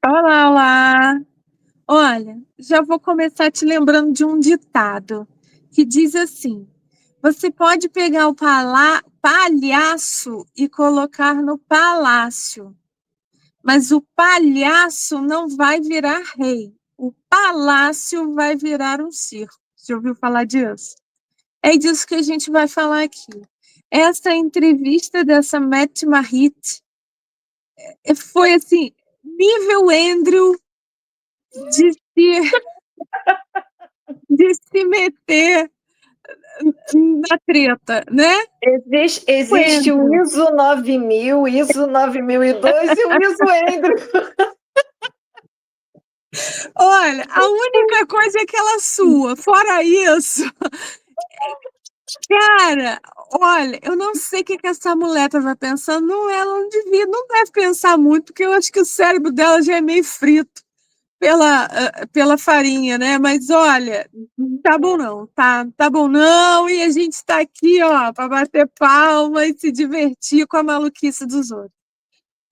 Olá, olá! Olha, já vou começar te lembrando de um ditado que diz assim: você pode pegar o palhaço e colocar no palácio, mas o palhaço não vai virar rei, o palácio vai virar um circo. Já ouviu falar disso? É disso que a gente vai falar aqui. Essa entrevista dessa Matt Marit foi assim, nível Andrew de se meter na treta, né? Existe o Andrew. ISO 9000, ISO 9002 e o ISO Andrew. Olha, a única coisa é aquela sua. Fora isso, cara, olha, eu não sei o que essa mulher estava pensando. Não, ela não deve pensar muito, porque eu acho que o cérebro dela já é meio frito pela farinha, né? Mas olha, tá bom não, tá bom não, e a gente está aqui, ó, para bater palma e se divertir com a maluquice dos outros.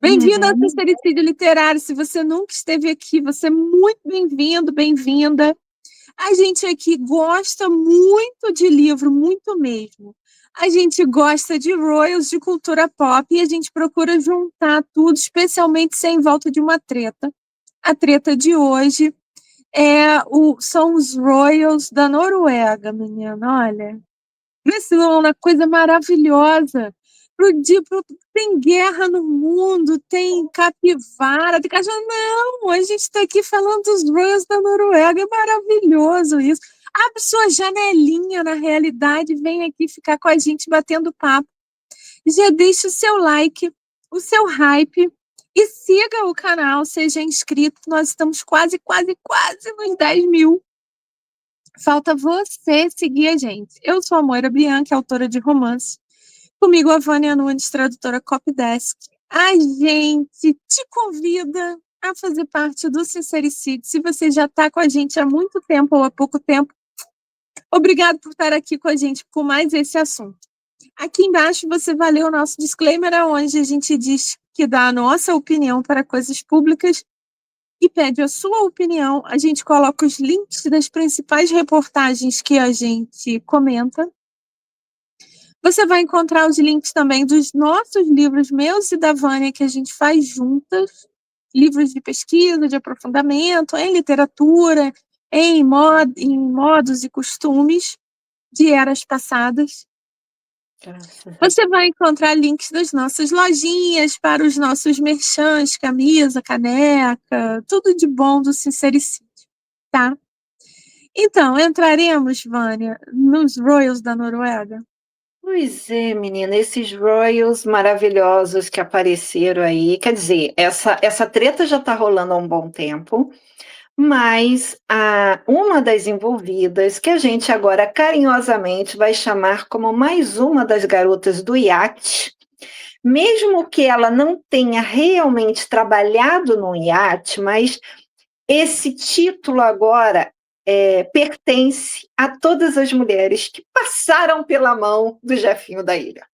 Bem-vindo ao Uhum. Sincericídio Literário. Se você nunca esteve aqui, você é muito bem-vindo, bem-vinda. A gente aqui gosta muito de livro, muito mesmo. A gente gosta de royals, de cultura pop, e a gente procura juntar tudo, especialmente sem volta de uma treta. A treta de hoje são os royals da Noruega, menina, olha. Isso é uma coisa maravilhosa. Tem guerra no mundo, tem capivara, tem cachorro. Não, a gente está aqui falando dos royals da Noruega, é maravilhoso isso. Abre sua janelinha na realidade, vem aqui ficar com a gente batendo papo. Já deixa o seu like, o seu hype e siga o canal, seja inscrito. Nós estamos quase nos 10 mil. Falta você seguir a gente. Eu sou a Moira Bianchi, autora de romance. Comigo a Vânia Nunes, tradutora Copydesk. A gente te convida a fazer parte do Sincericídio. Se você já está com a gente há muito tempo ou há pouco tempo, obrigado por estar aqui com a gente com mais esse assunto. Aqui embaixo você vai ler o nosso disclaimer, onde a gente diz que dá a nossa opinião para coisas públicas e pede a sua opinião. A gente coloca os links das principais reportagens que a gente comenta. Você vai encontrar os links também dos nossos livros, meus e da Vânia, que a gente faz juntas. Livros de pesquisa, de aprofundamento, em literatura, em modos e costumes de eras passadas. Você vai encontrar links das nossas lojinhas para os nossos merchans, camisa, caneca, tudo de bom do Sincericídio, tá? Então, entraremos, Vânia, nos Royals da Noruega? Pois é, menina, esses royals maravilhosos que apareceram aí. Quer dizer, essa treta já está rolando há um bom tempo, mas uma das envolvidas, que a gente agora carinhosamente vai chamar como mais uma das garotas do iate, mesmo que ela não tenha realmente trabalhado no iate, mas esse título agora pertence a todas as mulheres que passaram pela mão do Jefinho da Ilha.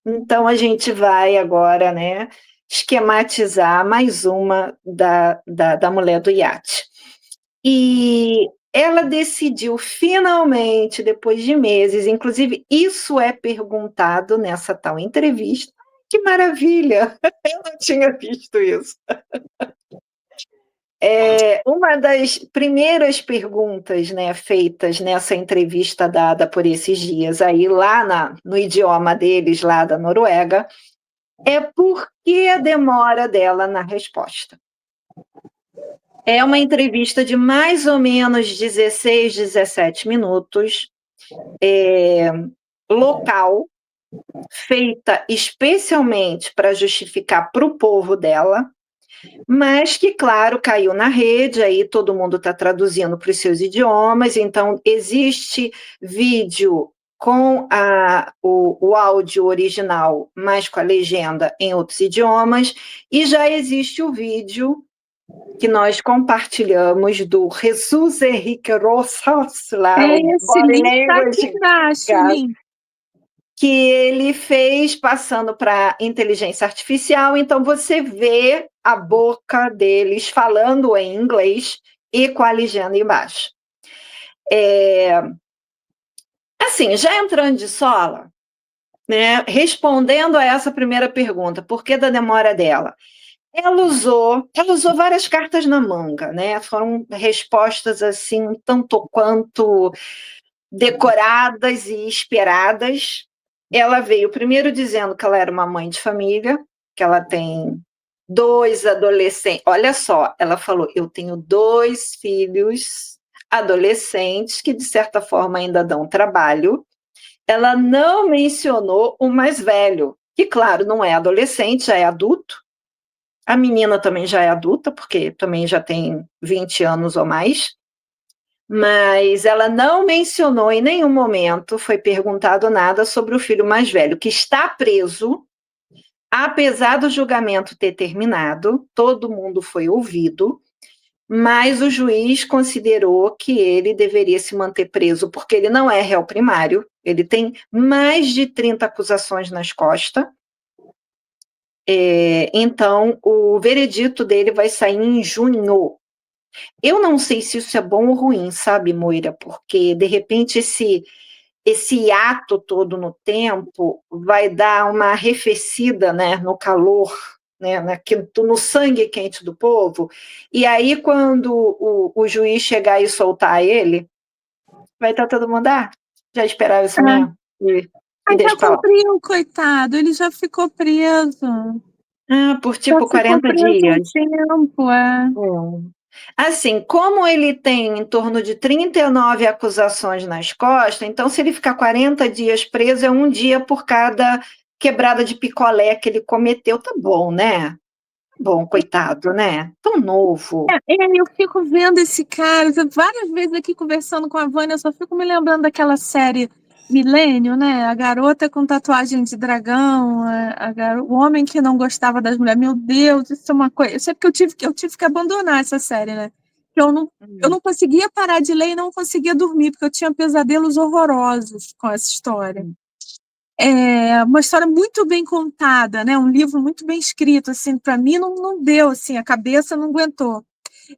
Então a gente vai agora, né, esquematizar mais uma da mulher do iate. E ela decidiu finalmente, depois de meses, inclusive isso é perguntado nessa tal entrevista. Que maravilha! Eu não tinha visto isso. Uma das primeiras perguntas, né, feitas nessa entrevista dada por esses dias aí lá no idioma deles, lá da Noruega, é por que a demora dela na resposta. É uma entrevista de mais ou menos 16, 17 minutos, local, feita especialmente para justificar para o povo dela, mas que, claro, caiu na rede, aí todo mundo está traduzindo para os seus idiomas, então existe vídeo com o áudio original, mas com a legenda em outros idiomas, e já existe o vídeo que nós compartilhamos do Jesus Henrique Rosas, lá, o Esse Body link está aqui Language embaixo, o Guy. link. que ele fez passando para inteligência artificial, então você vê a boca deles falando em inglês e com a legenda embaixo. Assim, já entrando de sola, né, respondendo a essa primeira pergunta, por que da demora dela? Ela usou várias cartas na manga, né? Foram respostas assim, tanto quanto decoradas e esperadas. Ela veio primeiro dizendo que ela era uma mãe de família, que ela tem 2 adolescentes. Olha só, ela falou: eu tenho 2 filhos adolescentes que, de certa forma, ainda dão trabalho. Ela não mencionou o mais velho, que, claro, não é adolescente, já é adulto. A menina também já é adulta, porque também já tem 20 anos ou mais. Mas ela não mencionou em nenhum momento, foi perguntado nada sobre o filho mais velho, que está preso, apesar do julgamento ter terminado, todo mundo foi ouvido, mas o juiz considerou que ele deveria se manter preso, porque ele não é réu primário, ele tem mais de 30 acusações nas costas. Então, o veredito dele vai sair em junho. Eu não sei se isso é bom ou ruim, sabe, Moira? Porque, de repente, esse hiato todo no tempo vai dar uma arrefecida, né, no calor, né, no sangue quente do povo. E aí, quando o juiz chegar e soltar ele, vai estar todo mundo, já esperava isso mesmo? E Já deixa pra lá. cumpriu, coitado, ele já ficou preso. Por Já tipo ficou 40 preso um dias. tempo, Assim, como ele tem em torno de 39 acusações nas costas, então se ele ficar 40 dias preso, é um dia por cada quebrada de picolé que ele cometeu, tá bom, né? Bom, coitado, né? Tão novo. Eu fico vendo esse cara, várias vezes aqui conversando com a Vânia, eu só fico me lembrando daquela série Milênio, né? A garota com tatuagem de dragão, o homem que não gostava das mulheres. Meu Deus, isso é uma coisa. Eu sei porque eu tive que abandonar essa série, né? Que eu não conseguia parar de ler e não conseguia dormir, porque eu tinha pesadelos horrorosos com essa história. É uma história muito bem contada, né? Um livro muito bem escrito, assim, para mim não deu, assim, a cabeça não aguentou.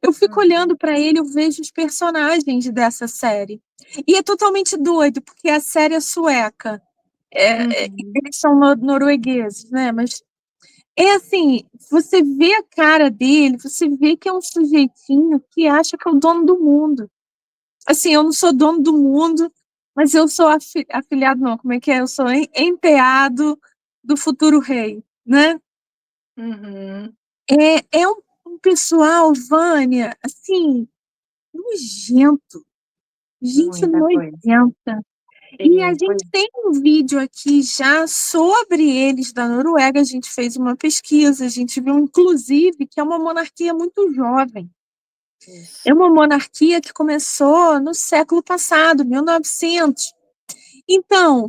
Eu fico olhando para ele, eu vejo os personagens dessa série. E é totalmente doido, porque a série é sueca. Eles são noruegueses, né? Mas é assim, você vê a cara dele, você vê que é um sujeitinho que acha que é o dono do mundo. Assim, eu não sou dono do mundo, mas eu sou afilhado, não, como é que é? Eu sou enteado do futuro rei, né? É um pessoal, Vânia, assim, nojento, gente Muita coisa. nojenta. E a Pois gente tem um vídeo aqui já sobre eles da Noruega, a gente fez uma pesquisa, a gente viu, inclusive, que é uma monarquia muito jovem. isso. É uma monarquia que começou no século passado, 1900. Então,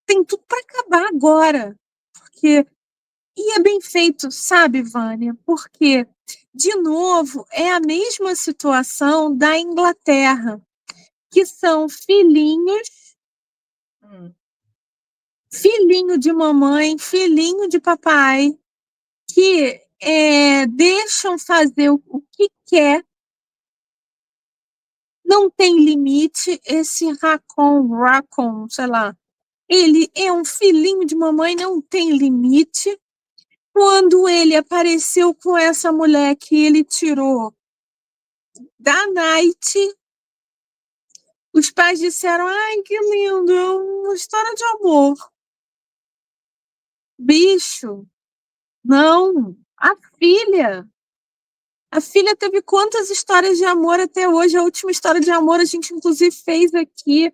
tem tudo para acabar agora, porque e é bem feito, sabe, Vânia? Porque, de novo, é a mesma situação da Inglaterra, que são filhinho de mamãe, filhinho de papai, que deixam fazer o que quer, não tem limite. Esse Racon, sei lá, ele é um filhinho de mamãe, não tem limite. Quando ele apareceu com essa mulher que ele tirou da Night, os pais disseram: ai, que lindo, é uma história de amor. Bicho, não. A filha teve quantas histórias de amor até hoje? A última história de amor a gente, inclusive, fez aqui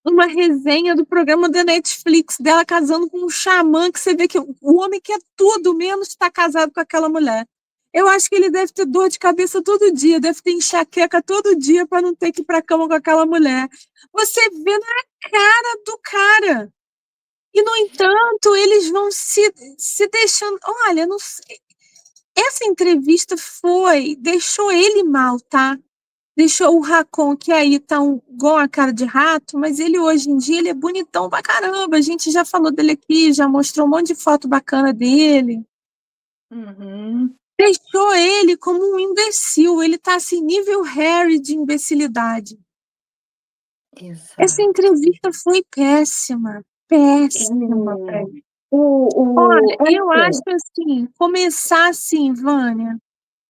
uma resenha do programa da Netflix dela casando com um xamã, que você vê que o homem quer tudo menos estar casado com aquela mulher. Eu acho que ele deve ter dor de cabeça todo dia, deve ter enxaqueca todo dia para não ter que ir para a cama com aquela mulher. Você vê na cara do cara. E, no entanto, eles vão se deixando. Olha, não sei. Essa entrevista deixou ele mal, tá? Deixou o Racon, que aí tá igual a cara de rato, mas ele hoje em dia ele é bonitão pra caramba. A gente já falou dele aqui, já mostrou um monte de foto bacana dele. Uhum. Deixou ele como um imbecil. Ele tá assim, nível Harry de imbecilidade. Essa Exato. entrevista foi péssima. Péssima pra ele. Olha, eu acho Assim, assim, começar assim, Vânia,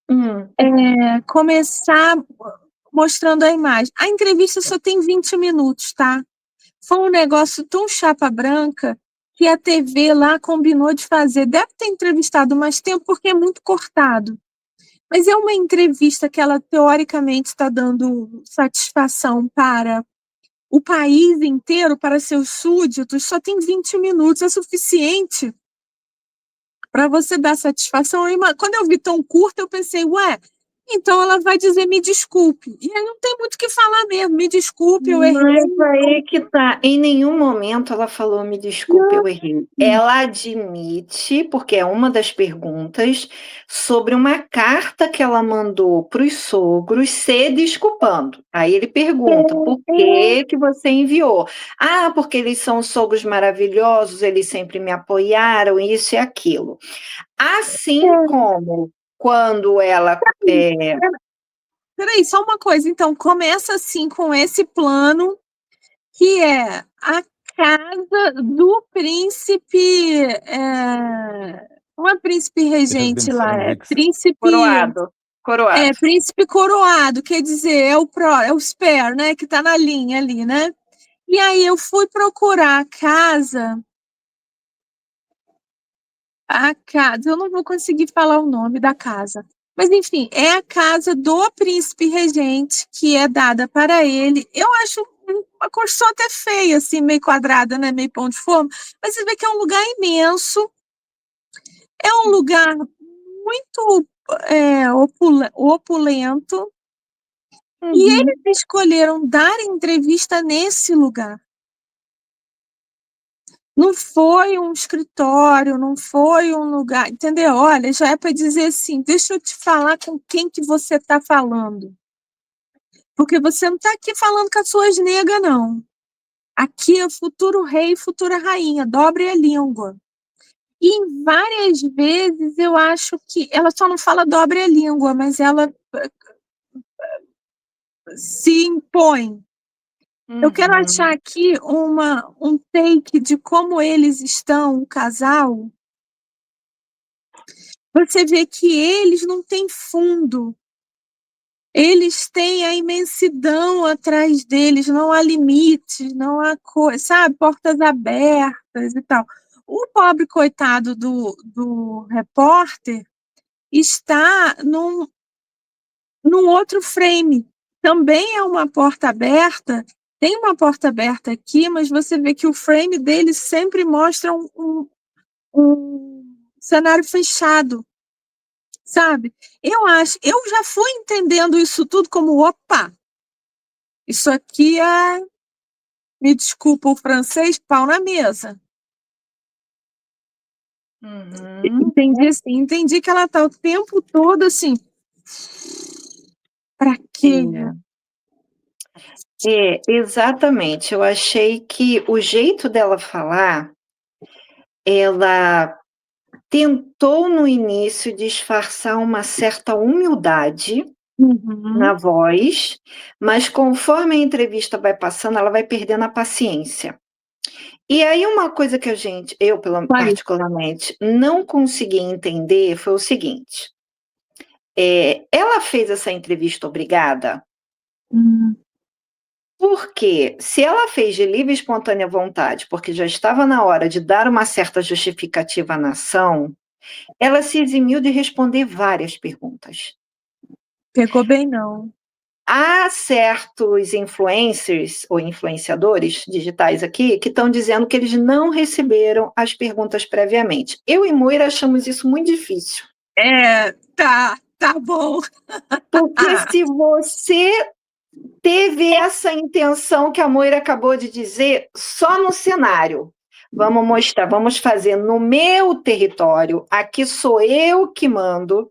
hum, começar mostrando a imagem. A entrevista só tem 20 minutos, tá? Foi um negócio tão chapa branca que a TV lá combinou de fazer. Deve ter entrevistado mais tempo porque é muito cortado. Mas é uma entrevista que ela teoricamente está dando satisfação para o país inteiro, para seus súditos, só tem 20 minutos, é suficiente para você dar satisfação. Quando eu vi tão curta, eu pensei, ué, então ela vai dizer me desculpe. E aí não tem muito o que falar mesmo, me desculpe, eu errei. mas aí que tá. Em nenhum momento ela falou, me desculpe, eu errei. Ela admite, porque é uma das perguntas, sobre uma carta que ela mandou para os sogros se desculpando. Aí ele pergunta, por que que você enviou? Ah, porque eles são sogros maravilhosos, eles sempre me apoiaram, isso e aquilo. Assim como quando ela Peraí, só uma coisa. Então, começa assim com esse plano, que é a casa do príncipe. Não é príncipe regente lá, é Residencialista. príncipe. coroado, coroado. Príncipe coroado, quer dizer, é o spare, né? Que tá na linha ali, né? E aí eu fui procurar a casa, eu não vou conseguir falar o nome da casa. Mas, enfim, é a casa do príncipe regente, que é dada para ele. Eu acho uma construção até feia, assim, meio quadrada, né? Meio pão de forma. Mas você vê que é um lugar imenso, é um lugar muito opulento, e Uhum. eles escolheram dar entrevista nesse lugar. Não foi um escritório, não foi um lugar, entendeu? Olha, já é para dizer assim, deixa eu te falar com quem que você está falando. Porque você não está aqui falando com as suas negas, não. Aqui é o futuro rei e futura rainha, dobre a língua. E em várias vezes eu acho que ela só não fala dobre a língua, mas ela se impõe. Eu quero achar Uhum. aqui um take de como eles estão, o casal. Você vê que eles não têm fundo. Eles têm a imensidão atrás deles, não há limites, não há coisa, sabe, portas abertas e tal. O pobre coitado do repórter está num outro frame. Também é uma porta aberta, tem uma porta aberta aqui, mas você vê que o frame dele sempre mostra um cenário fechado, sabe? Eu já fui entendendo isso tudo como, opa, isso aqui me desculpa o francês, pau na mesa. Uhum. Entendi assim, entendi que ela tá o tempo todo assim, pra quê? Exatamente. Eu achei que o jeito dela falar, ela tentou no início disfarçar uma certa humildade Uhum. na voz, mas conforme a entrevista vai passando, ela vai perdendo a paciência. E aí uma coisa que eu Vai. particularmente não consegui entender foi o seguinte: ela fez essa entrevista obrigada, Hum. porque se ela fez de livre e espontânea vontade, porque já estava na hora de dar uma certa justificativa à nação, ela se eximiu de responder várias perguntas. Pegou bem, não. Há certos influencers ou influenciadores digitais aqui que estão dizendo que eles não receberam as perguntas previamente. Eu e Moira achamos isso muito difícil. Tá bom. Porque se você teve essa intenção que a Moira acabou de dizer, só no cenário. Vamos mostrar, vamos fazer no meu território, aqui sou eu que mando.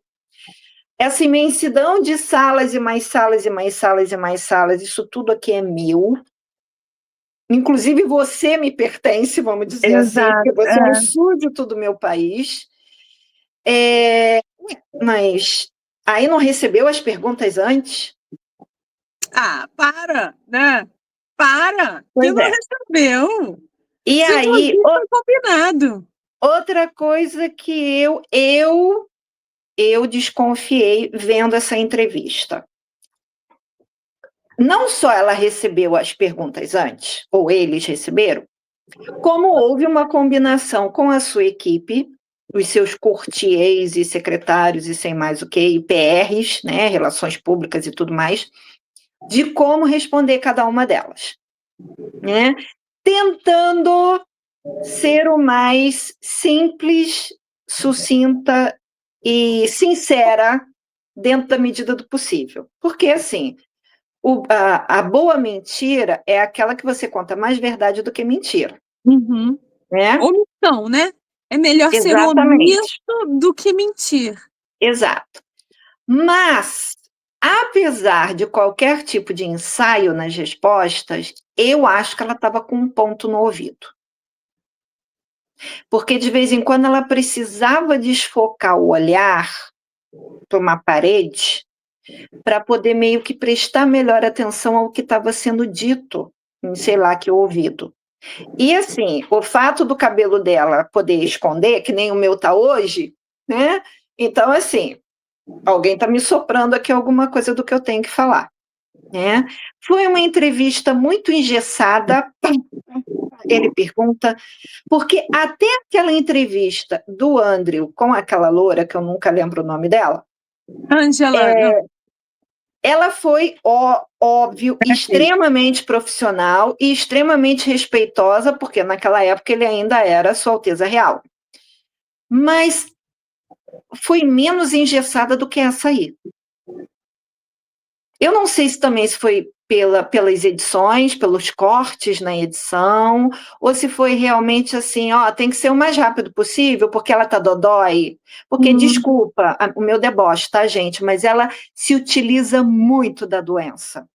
essa imensidão de salas e mais salas e mais salas e mais salas, isso tudo aqui é meu. Inclusive você me pertence, vamos dizer assim, porque Exato. você é um súdito do meu país. Mas aí não recebeu as perguntas antes? Ah, para, né? Para, que Pois não é. recebeu. E Isso, aí, inclusive, foi combinado. outra coisa que eu desconfiei vendo essa entrevista. Não só ela recebeu as perguntas antes, ou eles receberam, como houve uma combinação com a sua equipe, os seus courtiers e secretários e sei mais o que, e PRs, né, relações públicas e tudo mais, de como responder cada uma delas, né? Tentando ser o mais simples, sucinta e sincera dentro da medida do possível. Porque, assim, a boa mentira é aquela que você conta mais verdade do que mentira, Uhum. né? Omissão, né? É melhor ser Exatamente, omisso do que mentir. exato. Mas, apesar de qualquer tipo de ensaio nas respostas, eu acho que ela estava com um ponto no ouvido. Porque de vez em quando ela precisava desfocar o olhar para uma parede para poder meio que prestar melhor atenção ao que estava sendo dito, em sei lá que ouvido. E assim, o fato do cabelo dela poder esconder, que nem o meu tá hoje, né? Então, assim, alguém está me soprando aqui alguma coisa do que eu tenho que falar, né? Foi uma entrevista muito engessada. Ele pergunta, porque até aquela entrevista do Andrew com aquela loura, que eu nunca lembro o nome dela, Ângela, não. ela foi, óbvio, extremamente profissional e extremamente respeitosa, porque naquela época ele ainda era Sua Alteza Real. Mas foi menos engessada do que essa aí. Eu não sei se também se foi pelas edições, pelos cortes na edição, ou se foi realmente assim, ó, tem que ser o mais rápido possível, porque ela tá dodói. Porque, desculpa, o meu deboche, tá, gente? Mas ela se utiliza muito da doença.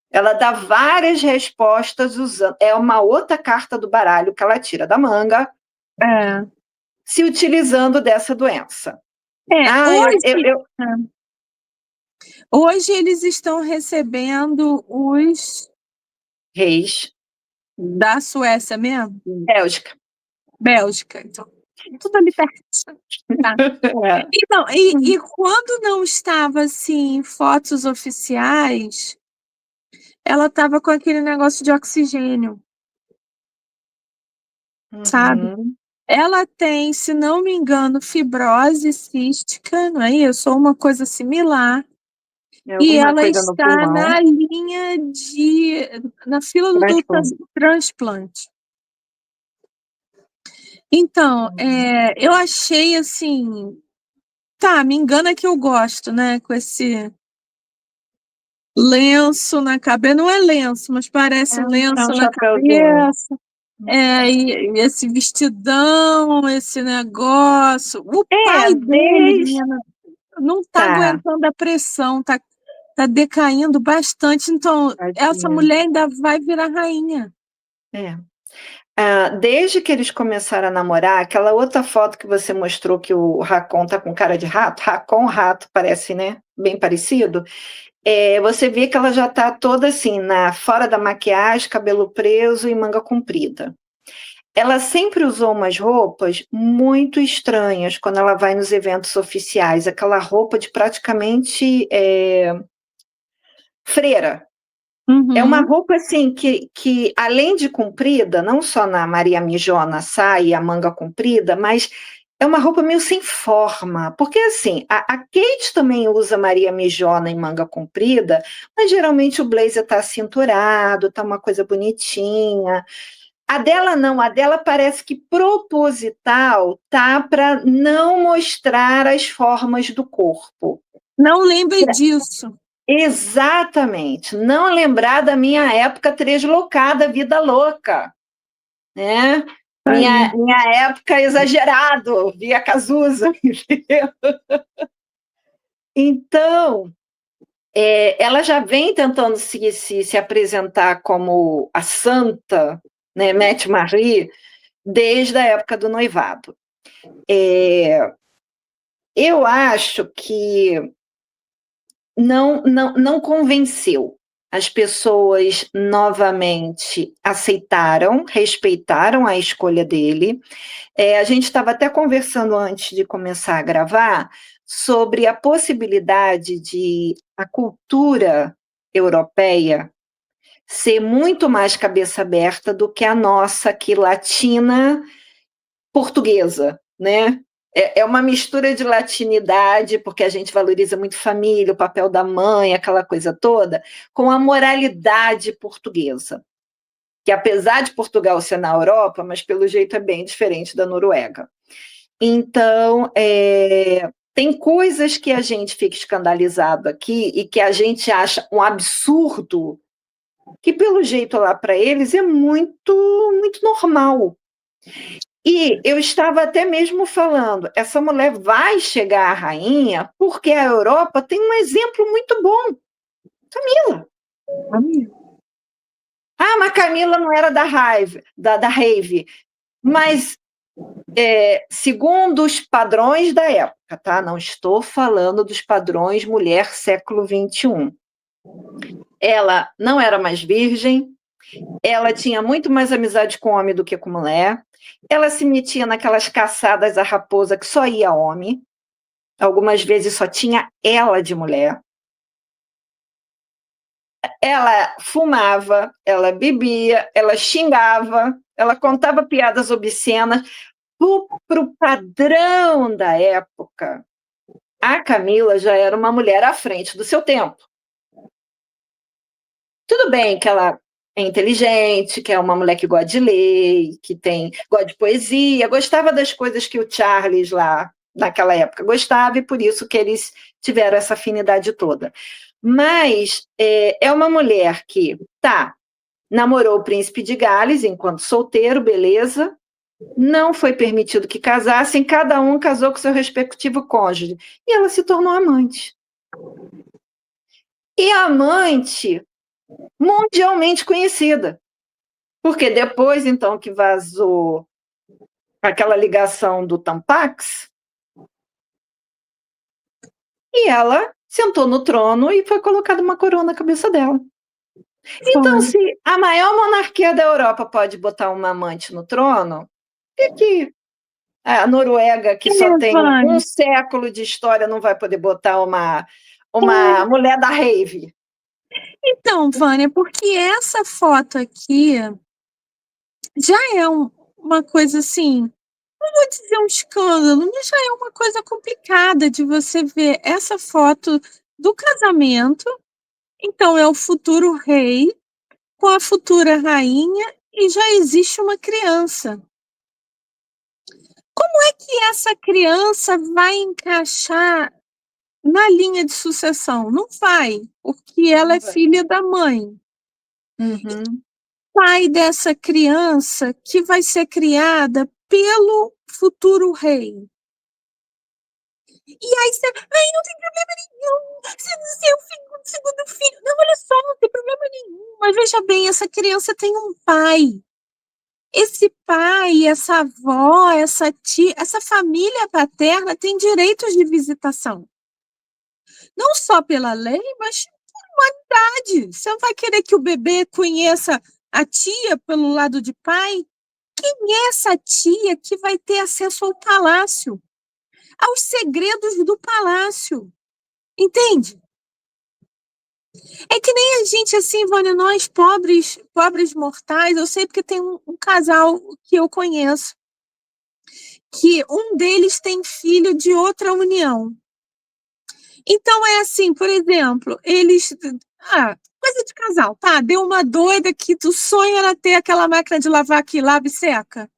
Ela dá várias respostas usando. É uma outra carta do baralho que ela tira da manga, É. se utilizando dessa doença. Hoje, hoje eles estão recebendo os Reis, da Suécia mesmo? Bélgica. Bélgica. Então, tudo ali perto. Tá. É. Então, e quando não estava assim, fotos oficiais, ela estava com aquele negócio de oxigênio, sabe? Uhum. Ela tem, se não me engano, fibrose cística, não é isso? Ou uma coisa similar. É E alguma ela coisa no está pulmão. na fila do Transplante. transplante. Então, Uhum. eu achei assim, tá, me engana que eu gosto, né? Com esse lenço na cabeça, não é lenço, mas parece um É lenço um na chapéuzinho. cabeça. E esse vestidão, esse negócio. O pai dele, Desde. menina, não está Tá, aguentando a pressão, tá decaindo bastante. Então, essa tadinha. mulher ainda vai virar rainha. É. Desde que eles começaram a namorar, aquela outra foto que você mostrou que o Racon tá com cara de rato, Racon, rato, parece, né? Bem parecido. Você vê que ela já tá toda assim, fora da maquiagem, cabelo preso e manga comprida. Ela sempre usou umas roupas muito estranhas quando ela vai nos eventos oficiais, aquela roupa de praticamente freira. É uma Uhum. roupa assim que além de comprida, não só na Maria Mijona saia, a manga comprida, mas é uma roupa meio sem forma, porque assim, a Kate também usa Maria Mijona em manga comprida, mas geralmente o blazer está cinturado, tá uma coisa bonitinha. A dela não, a dela parece que proposital, tá, para não mostrar as formas do corpo. Não lembre disso. Exatamente, não lembrar da minha época translocada, vida louca, né? Aí. Minha época exagerado, via Cazuza, entendeu? Então, ela já vem tentando se apresentar como a santa, né, Mette Marie, desde a época do noivado. Eu acho que não convenceu. As pessoas novamente aceitaram, respeitaram a escolha dele. A gente estava até conversando antes de começar a gravar sobre a possibilidade de a cultura europeia ser muito mais cabeça aberta do que a nossa aqui latina portuguesa, né? É uma mistura de latinidade, porque a gente valoriza muito família, o papel da mãe, aquela coisa toda, com a moralidade portuguesa, que apesar de Portugal ser na Europa, mas pelo jeito é bem diferente da Noruega. Então, tem coisas que a gente fica escandalizado aqui e que a gente acha um absurdo, que pelo jeito lá para eles é muito, muito normal. E eu estava até mesmo falando, essa mulher vai chegar à rainha porque a Europa tem um exemplo muito bom. Camila. Mas Camila não era da Rave, mas segundo os padrões da época, tá? Não estou falando dos padrões mulher século XXI. Ela não era mais virgem, ela tinha muito mais amizade com homem do que com mulher, ela se metia naquelas caçadas à raposa que só ia homem, algumas vezes só tinha ela de mulher. Ela fumava, ela bebia, ela xingava, ela contava piadas obscenas. Para o padrão da época, a Camila já era uma mulher à frente do seu tempo. Tudo bem que ela é inteligente, que é uma mulher que gosta de ler, gosta de poesia, gostava das coisas que o Charles lá, naquela época, gostava, e por isso que eles tiveram essa afinidade toda. Mas é uma mulher que, namorou o príncipe de Gales enquanto solteiro, beleza, não foi permitido que casassem, cada um casou com seu respectivo cônjuge, e ela se tornou amante. E amante mundialmente conhecida, porque depois, então, que vazou aquela ligação do Tampax, e ela sentou no trono e foi colocada uma coroa na cabeça dela. Então, se a maior monarquia da Europa pode botar uma amante no trono, por que a Noruega, que só tem um século de história, não vai poder botar uma mulher da rave? Então, Vânia, porque essa foto aqui já é uma coisa assim, não vou dizer um escândalo, mas já é uma coisa complicada de você ver essa foto do casamento. Então, é o futuro rei com a futura rainha e já existe uma criança. Como é que essa criança vai encaixar na linha de sucessão? Não vai, porque ela é filha da mãe. Uhum. Pai dessa criança que vai ser criada pelo futuro rei. E aí você, não tem problema nenhum, você não é o segundo filho. Não, olha só, não tem problema nenhum. Mas veja bem, essa criança tem um pai. Esse pai, essa avó, essa tia, essa família paterna tem direitos de visitação. Não só pela lei, mas por humanidade. Você não vai querer que o bebê conheça a tia pelo lado de pai? Quem é essa tia que vai ter acesso ao palácio? Aos segredos do palácio? Entende? É que nem a gente, assim, Vânia, nós pobres mortais, eu sei porque tem um casal que eu conheço, que um deles tem filho de outra união. Então, é assim, por exemplo, eles... coisa de casal, tá? Deu uma doida que o sonho era ter aquela máquina de lavar que lava e seca.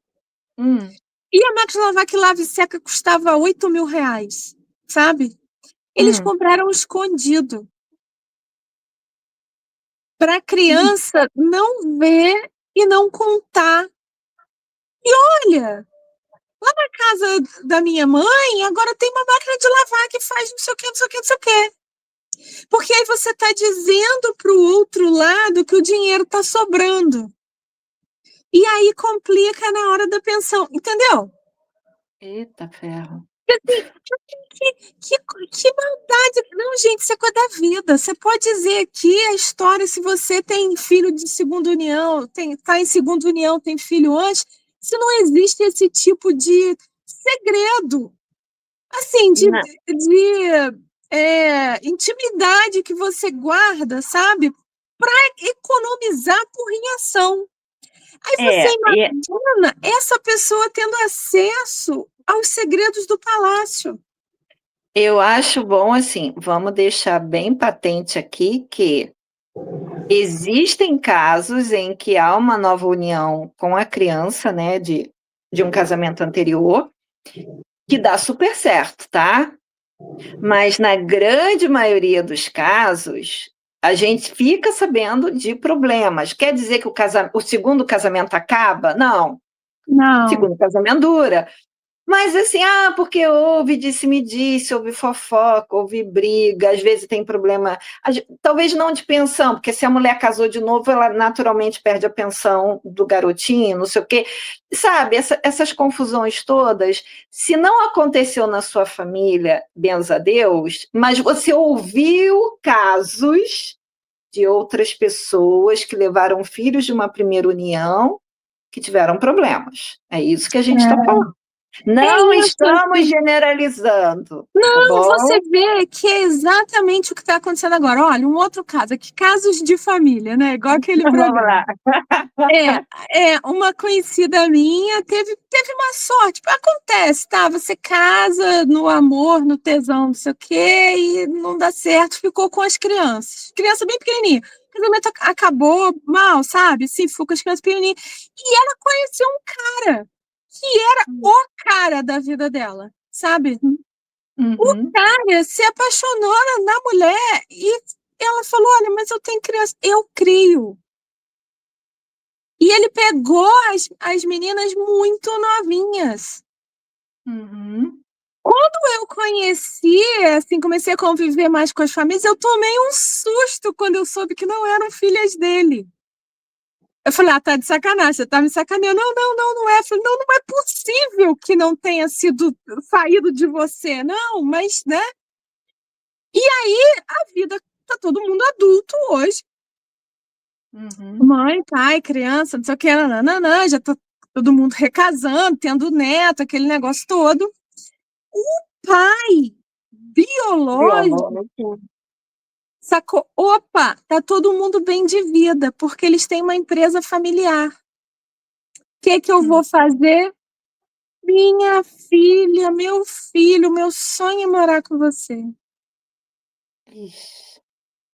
E a máquina de lavar que lava e seca custava R$ 8.000, sabe? Eles compraram escondido. Para a criança não ver e não contar. E olha, na casa da minha mãe, agora tem uma máquina de lavar que faz não sei o que, não sei o que, não sei o que. Porque aí você está dizendo para o outro lado que o dinheiro está sobrando. E aí complica na hora da pensão, entendeu? Eita ferro. Que maldade. Não, gente, isso é coisa da vida. Você pode dizer aqui a história, se você tem filho de segunda união, tá em segunda união, tem filho antes, se não existe esse tipo de segredo, assim, Não, intimidade que você guarda, sabe? Para economizar por reação. Aí você é, é, imagina essa pessoa tendo acesso aos segredos do palácio. eu acho bom, assim, vamos deixar bem patente aqui que existem casos em que há uma nova união com a criança, né, de um casamento anterior, que dá super certo, tá? Mas na grande maioria dos casos, a gente fica sabendo de problemas. Quer dizer que o segundo casamento acaba? Não. O Não. segundo casamento dura. Mas assim, porque houve disse-me-disse, houve fofoca, houve briga, às vezes tem problema, talvez não de pensão, porque se a mulher casou de novo, ela naturalmente perde a pensão do garotinho, não sei o quê. Sabe, essas confusões todas, se não aconteceu na sua família, benza a Deus, mas você ouviu casos de outras pessoas que levaram filhos de uma primeira união que tiveram problemas. É isso que a gente está falando. É Não isso, estamos assim. generalizando, tá Não, bom? você vê que é exatamente o que está acontecendo agora. Olha, um outro caso aqui, casos de família, né? Igual aquele Vamos programa. lá. Uma conhecida minha teve uma sorte. Acontece, tá? Você casa no amor, no tesão, não sei o quê, e não dá certo, ficou com as crianças. Criança bem pequenininha. O casamento acabou mal, sabe? Sim, ficou com as crianças pequenininhas. E ela conheceu um cara que era o cara da vida dela, sabe? O Uhum. cara se apaixonou na mulher e ela falou: Olha, mas eu tenho criança, eu crio. E ele pegou as meninas muito novinhas. Uhum. Quando eu conheci, assim, comecei a conviver mais com as famílias, eu tomei um susto quando eu soube que não eram filhas dele. Eu falei, tá de sacanagem, você tá me sacaneando. Não, não, não, não é. Eu falei, não, não é possível que não tenha sido saído de você. Não, mas, né? E aí, a vida, tá todo mundo adulto hoje. Uhum. Mãe, pai, criança, não sei o que, nananã, já tá todo mundo recasando, tendo neto, aquele negócio todo. O pai biológico Biológico. sacou, opa, tá todo mundo bem de vida, porque eles têm uma empresa familiar. O que eu vou fazer? Minha filha, meu filho, meu sonho é morar com você. Ixi.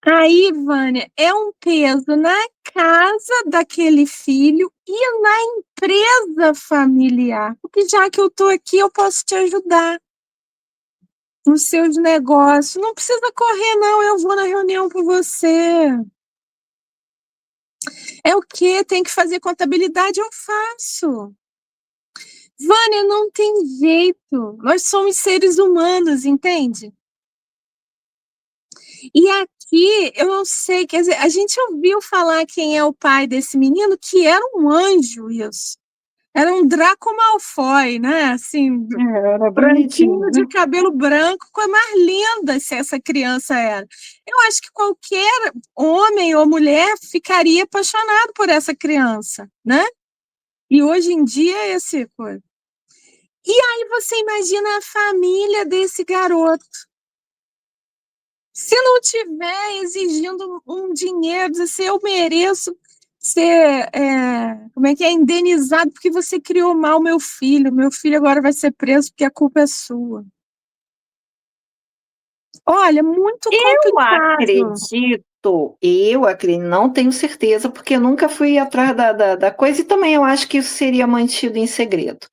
Aí, Vânia, é um peso na casa daquele filho e na empresa familiar. Porque já que eu tô aqui, eu posso te ajudar nos seus negócios. Não precisa correr, não, eu vou na reunião com você. É o quê? Tem que fazer contabilidade? Eu faço. Vânia, não tem jeito. Nós somos seres humanos, entende? E aqui, eu não sei, quer dizer, a gente ouviu falar quem é o pai desse menino, que era um anjo, isso. Era um Draco Malfoy, né? Assim, Era branquinho de bonitinho. cabelo branco, coisa mais linda se essa criança era. Eu acho que qualquer homem ou mulher ficaria apaixonado por essa criança, né? E hoje em dia é esse coisa. E aí você imagina a família desse garoto. Se não tiver exigindo um dinheiro, dizer assim, eu mereço ser, como é que é, indenizado porque você criou mal meu filho agora vai ser preso porque a culpa é sua. Olha, muito complicado. Eu acredito, não tenho certeza, porque eu nunca fui atrás da coisa, e também eu acho que isso seria mantido em segredo.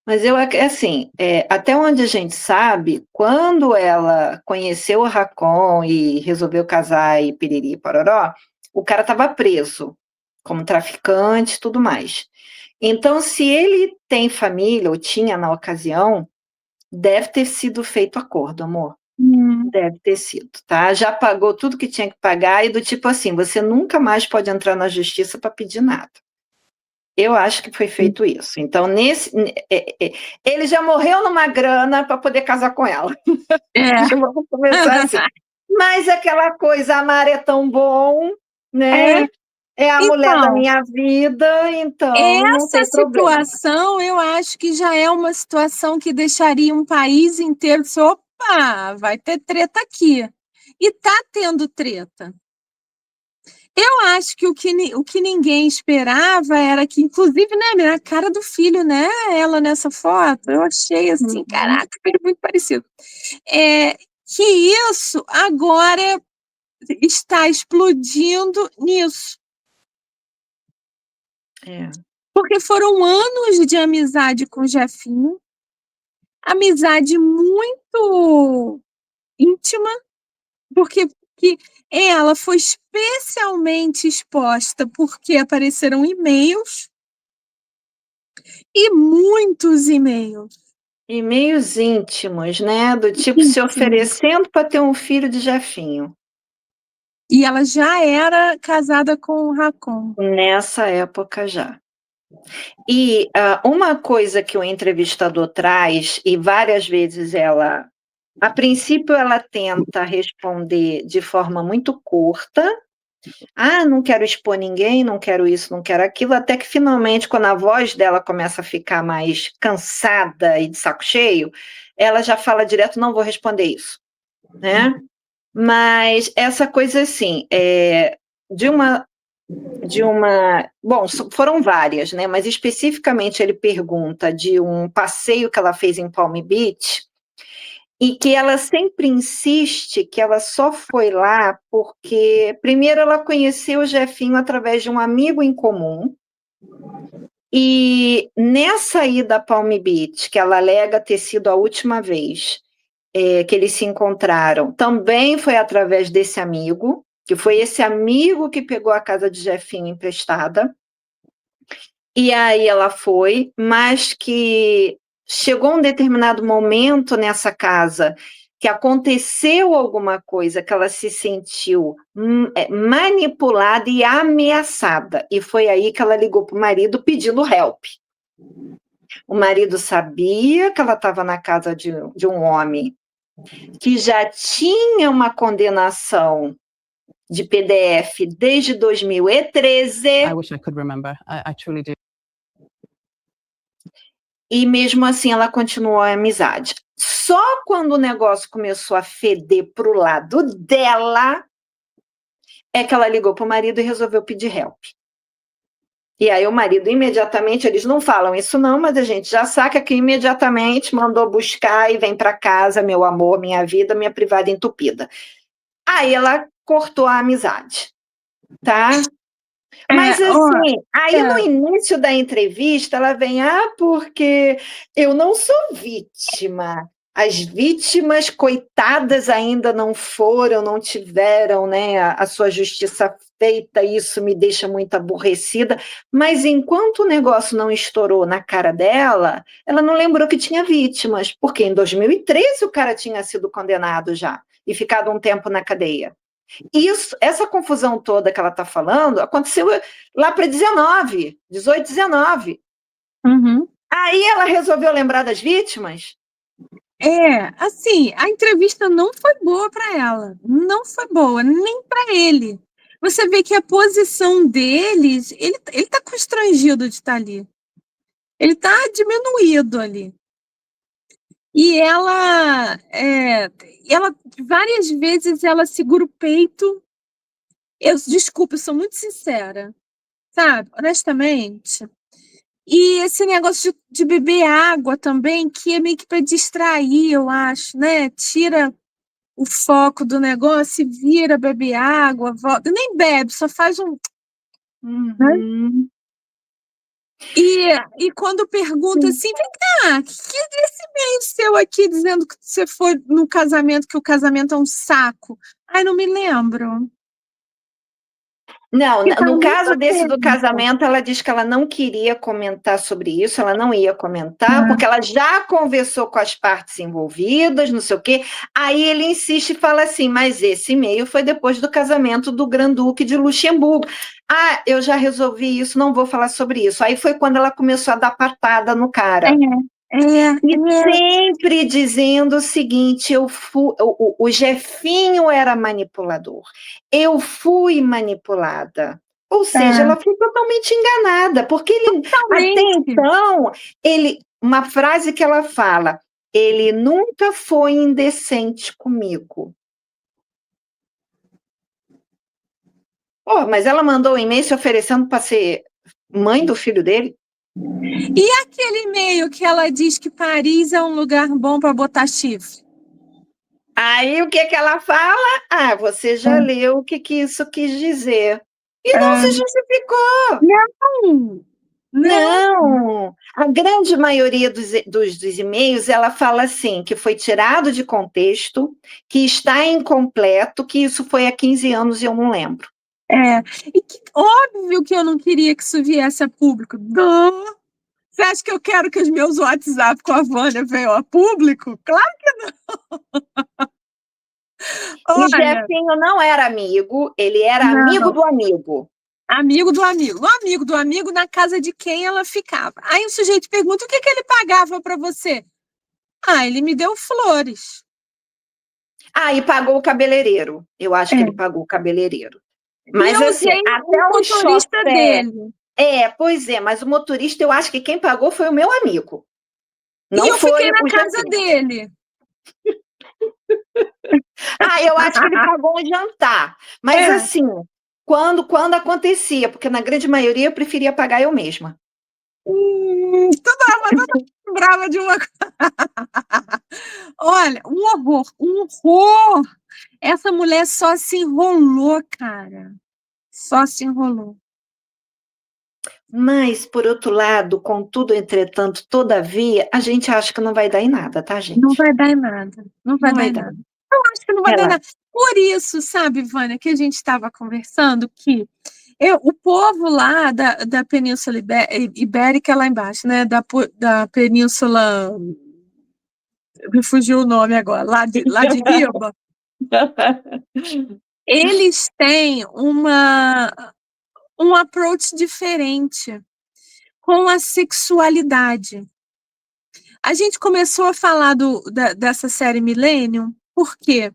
Mas assim, até onde a gente sabe, quando ela conheceu o Racon e resolveu casar e piriri pororó, o cara estava preso. como traficante e tudo mais. Então, se ele tem família, ou tinha na ocasião, deve ter sido feito acordo, amor. Deve ter sido, tá? Já pagou tudo que tinha que pagar, e do tipo assim, você nunca mais pode entrar na justiça para pedir nada. Eu acho que foi feito isso. Então, ele já morreu numa grana para poder casar com ela. Já vamos começar assim. Mas aquela coisa, amar é tão bom, né? É a mulher da Então, minha vida, então não essa tem problema. situação eu acho que já é uma situação que deixaria um país inteiro dizer, opa, vai ter treta aqui. E tá tendo treta. Eu acho que o que ninguém esperava era que, inclusive, né, a cara do filho, né, ela nessa foto, eu achei assim, caraca, filho muito parecido. Que isso agora está explodindo nisso. Porque foram anos de amizade com o Jefinho, amizade muito íntima, porque que ela foi especialmente exposta porque apareceram e-mails e muitos e-mails. E-mails íntimos, né? Do tipo se Íntimos. oferecendo para ter um filho de Jefinho. E ela já era casada com o Racon. Nessa época já. E uma coisa que o entrevistador traz, e várias vezes ela, a princípio, ela tenta responder de forma muito curta. Não quero expor ninguém, não quero isso, não quero aquilo, até que finalmente, quando a voz dela começa a ficar mais cansada e de saco cheio, ela já fala direto, não vou responder isso, né? Mas essa coisa assim, bom, foram várias, né? Mas especificamente ele pergunta de um passeio que ela fez em Palm Beach, e que ela sempre insiste que ela só foi lá porque, primeiro, ela conheceu o Jefinho através de um amigo em comum, e nessa ida a Palm Beach, que ela alega ter sido a última vez que eles se encontraram, também foi através desse amigo, que foi esse amigo que pegou a casa de Jefinho emprestada. E aí ela foi, mas que chegou um determinado momento nessa casa que aconteceu alguma coisa, que ela se sentiu manipulada e ameaçada. E foi aí que ela ligou para o marido pedindo help. O marido sabia que ela estava na casa de um homem que já tinha uma condenação de PDF desde 2013. I wish I could remember. I truly do. E mesmo assim ela continuou a amizade. Só quando o negócio começou a feder para o lado dela, é que ela ligou para o marido e resolveu pedir help. E aí o marido imediatamente, eles não falam isso não, mas a gente já saca que imediatamente mandou buscar e vem para casa, meu amor, minha vida, minha privada entupida. Aí ela cortou a amizade, tá? Mas assim, aí no início da entrevista ela vem, porque eu não sou vítima. As vítimas, coitadas, ainda não foram, não tiveram, né, a sua justiça feita, isso me deixa muito aborrecida. Mas enquanto o negócio não estourou na cara dela, ela não lembrou que tinha vítimas, porque em 2013 o cara tinha sido condenado já e ficado um tempo na cadeia. Essa confusão toda que ela está falando aconteceu lá para 18, 19. Uhum. Aí ela resolveu lembrar das vítimas? Assim, a entrevista não foi boa para ela, não foi boa, nem para ele. Você vê que a posição deles, ele tá constrangido de estar ali. Ele tá diminuído ali. E ela várias vezes ela segura o peito. Desculpa, eu sou muito sincera, sabe? Honestamente. E esse negócio de beber água também, que é meio que para distrair, eu acho, né? Tira o foco do negócio e vira beber água, volta. Nem bebe, só faz um. Uhum. E quando pergunta assim, vem cá, que é esse e-mail seu aqui dizendo que você foi no casamento, que o casamento é um saco? Ai, não me lembro. Não, Que tá no muito caso desse do tempo. casamento, ela diz que ela não queria comentar sobre isso, ela não ia comentar, Ah. porque ela já conversou com as partes envolvidas, não sei o quê. Aí ele insiste e fala assim, mas esse e-mail foi depois do casamento do Grande-Duque de Luxemburgo. Ah, eu já resolvi isso, não vou falar sobre isso. Aí foi quando ela começou a dar patada no cara. E sempre dizendo o seguinte, o Jefinho era manipulador, eu fui manipulada. Ou seja, ela foi totalmente enganada, porque ele, até então, uma frase que ela fala, ele nunca foi indecente comigo. Oh, mas ela mandou um e-mail se oferecendo para ser mãe do filho dele? E aquele e-mail que ela diz que Paris é um lugar bom para botar chifre? Aí o que ela fala? Ah, você já leu o que isso quis dizer. E não se justificou. Não. A grande maioria dos e-mails, ela fala assim, que foi tirado de contexto, que está incompleto, que isso foi há 15 anos e eu não lembro. E óbvio que eu não queria que isso viesse a público. Você acha que eu quero que os meus WhatsApp com a Vânia venham a público? Claro que não. E Jefinho não era amigo, ele era amigo do amigo. Amigo do amigo. O amigo do amigo na casa de quem ela ficava. Aí o sujeito pergunta, o que ele pagava para você? Ah, ele me deu flores. Ah, e pagou o cabeleireiro. Eu acho que ele pagou o cabeleireiro. Mas eu assim, até o motorista dele. Pois é, mas o motorista, eu acho que quem pagou foi o meu amigo. Não e eu fiquei na casa dele. Eu acho que ele pagou um jantar. Mas assim, quando acontecia, porque na grande maioria eu preferia pagar eu mesma. Toda brava de uma Olha, um horror. Essa mulher só se enrolou, cara. Só se enrolou. Mas, por outro lado, contudo, entretanto, todavia, a gente acha que não vai dar em nada, tá, gente? Não vai dar em nada. Não vai dar em nada. Eu acho que não vai dar em nada. Por isso, sabe, Vânia, que a gente estava conversando que o povo lá da Península Ibérica, lá embaixo, né, da Península... Me fugiu o nome agora. Lá de Riba. Eles têm um approach diferente com a sexualidade. A gente começou a falar dessa série Millennium, porque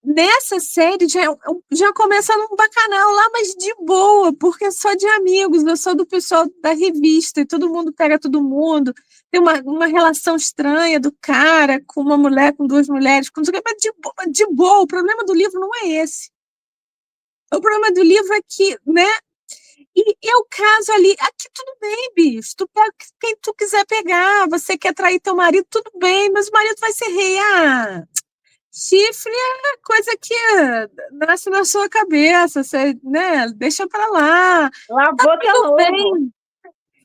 nessa série já começa num bacanal lá, mas de boa, porque é só de amigos, é só do pessoal da revista, e todo mundo pega todo mundo, tem uma relação estranha do cara com uma mulher, com duas mulheres, mas de boa, o problema do livro não é esse. O problema do livro é que, né? E eu caso ali, aqui tudo bem, bicho. Tu pega quem tu quiser pegar, você quer trair teu marido, tudo bem, mas o marido vai ser rei. Chifre é coisa que nasce na sua cabeça, você, né? Deixa pra lá. Lavou teu novo. Bem.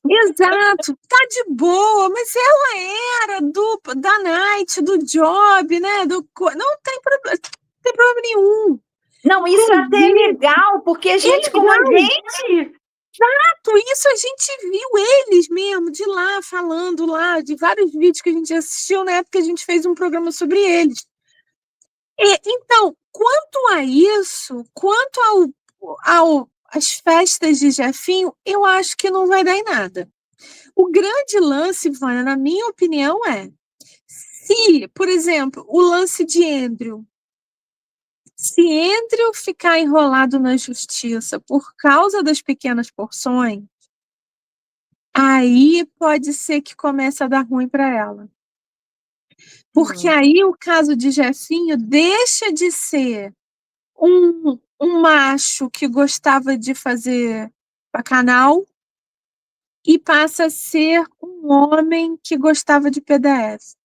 Exato, tá de boa, mas ela era da Night, do Job, né? Não tem problema nenhum. Não, isso é até legal, porque gente como a gente... Exato, isso a gente viu eles mesmo, de lá, falando lá, de vários vídeos que a gente assistiu, na época a gente fez um programa sobre eles. Então, quanto a isso, quanto às festas de Jefinho, eu acho que não vai dar em nada. O grande lance, Vânia, na minha opinião, se, por exemplo, o lance de Andrew, se Andrew ficar enrolado na justiça por causa das pequenas porções, aí pode ser que comece a dar ruim para ela. Porque aí o caso de Jefinho deixa de ser um macho que gostava de fazer bacanal e passa a ser um homem que gostava de PDF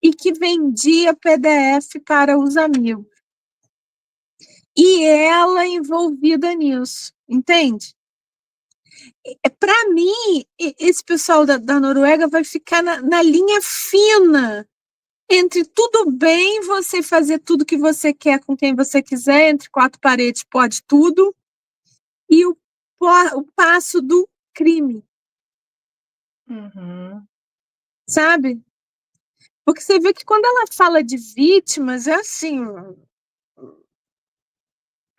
e que vendia PDF para os amigos. E ela envolvida nisso, entende? Para mim, esse pessoal da Noruega vai ficar na linha fina entre tudo bem você fazer tudo que você quer com quem você quiser, entre quatro paredes pode tudo, e o passo do crime, Uhum. sabe? Porque você vê que quando ela fala de vítimas, é assim,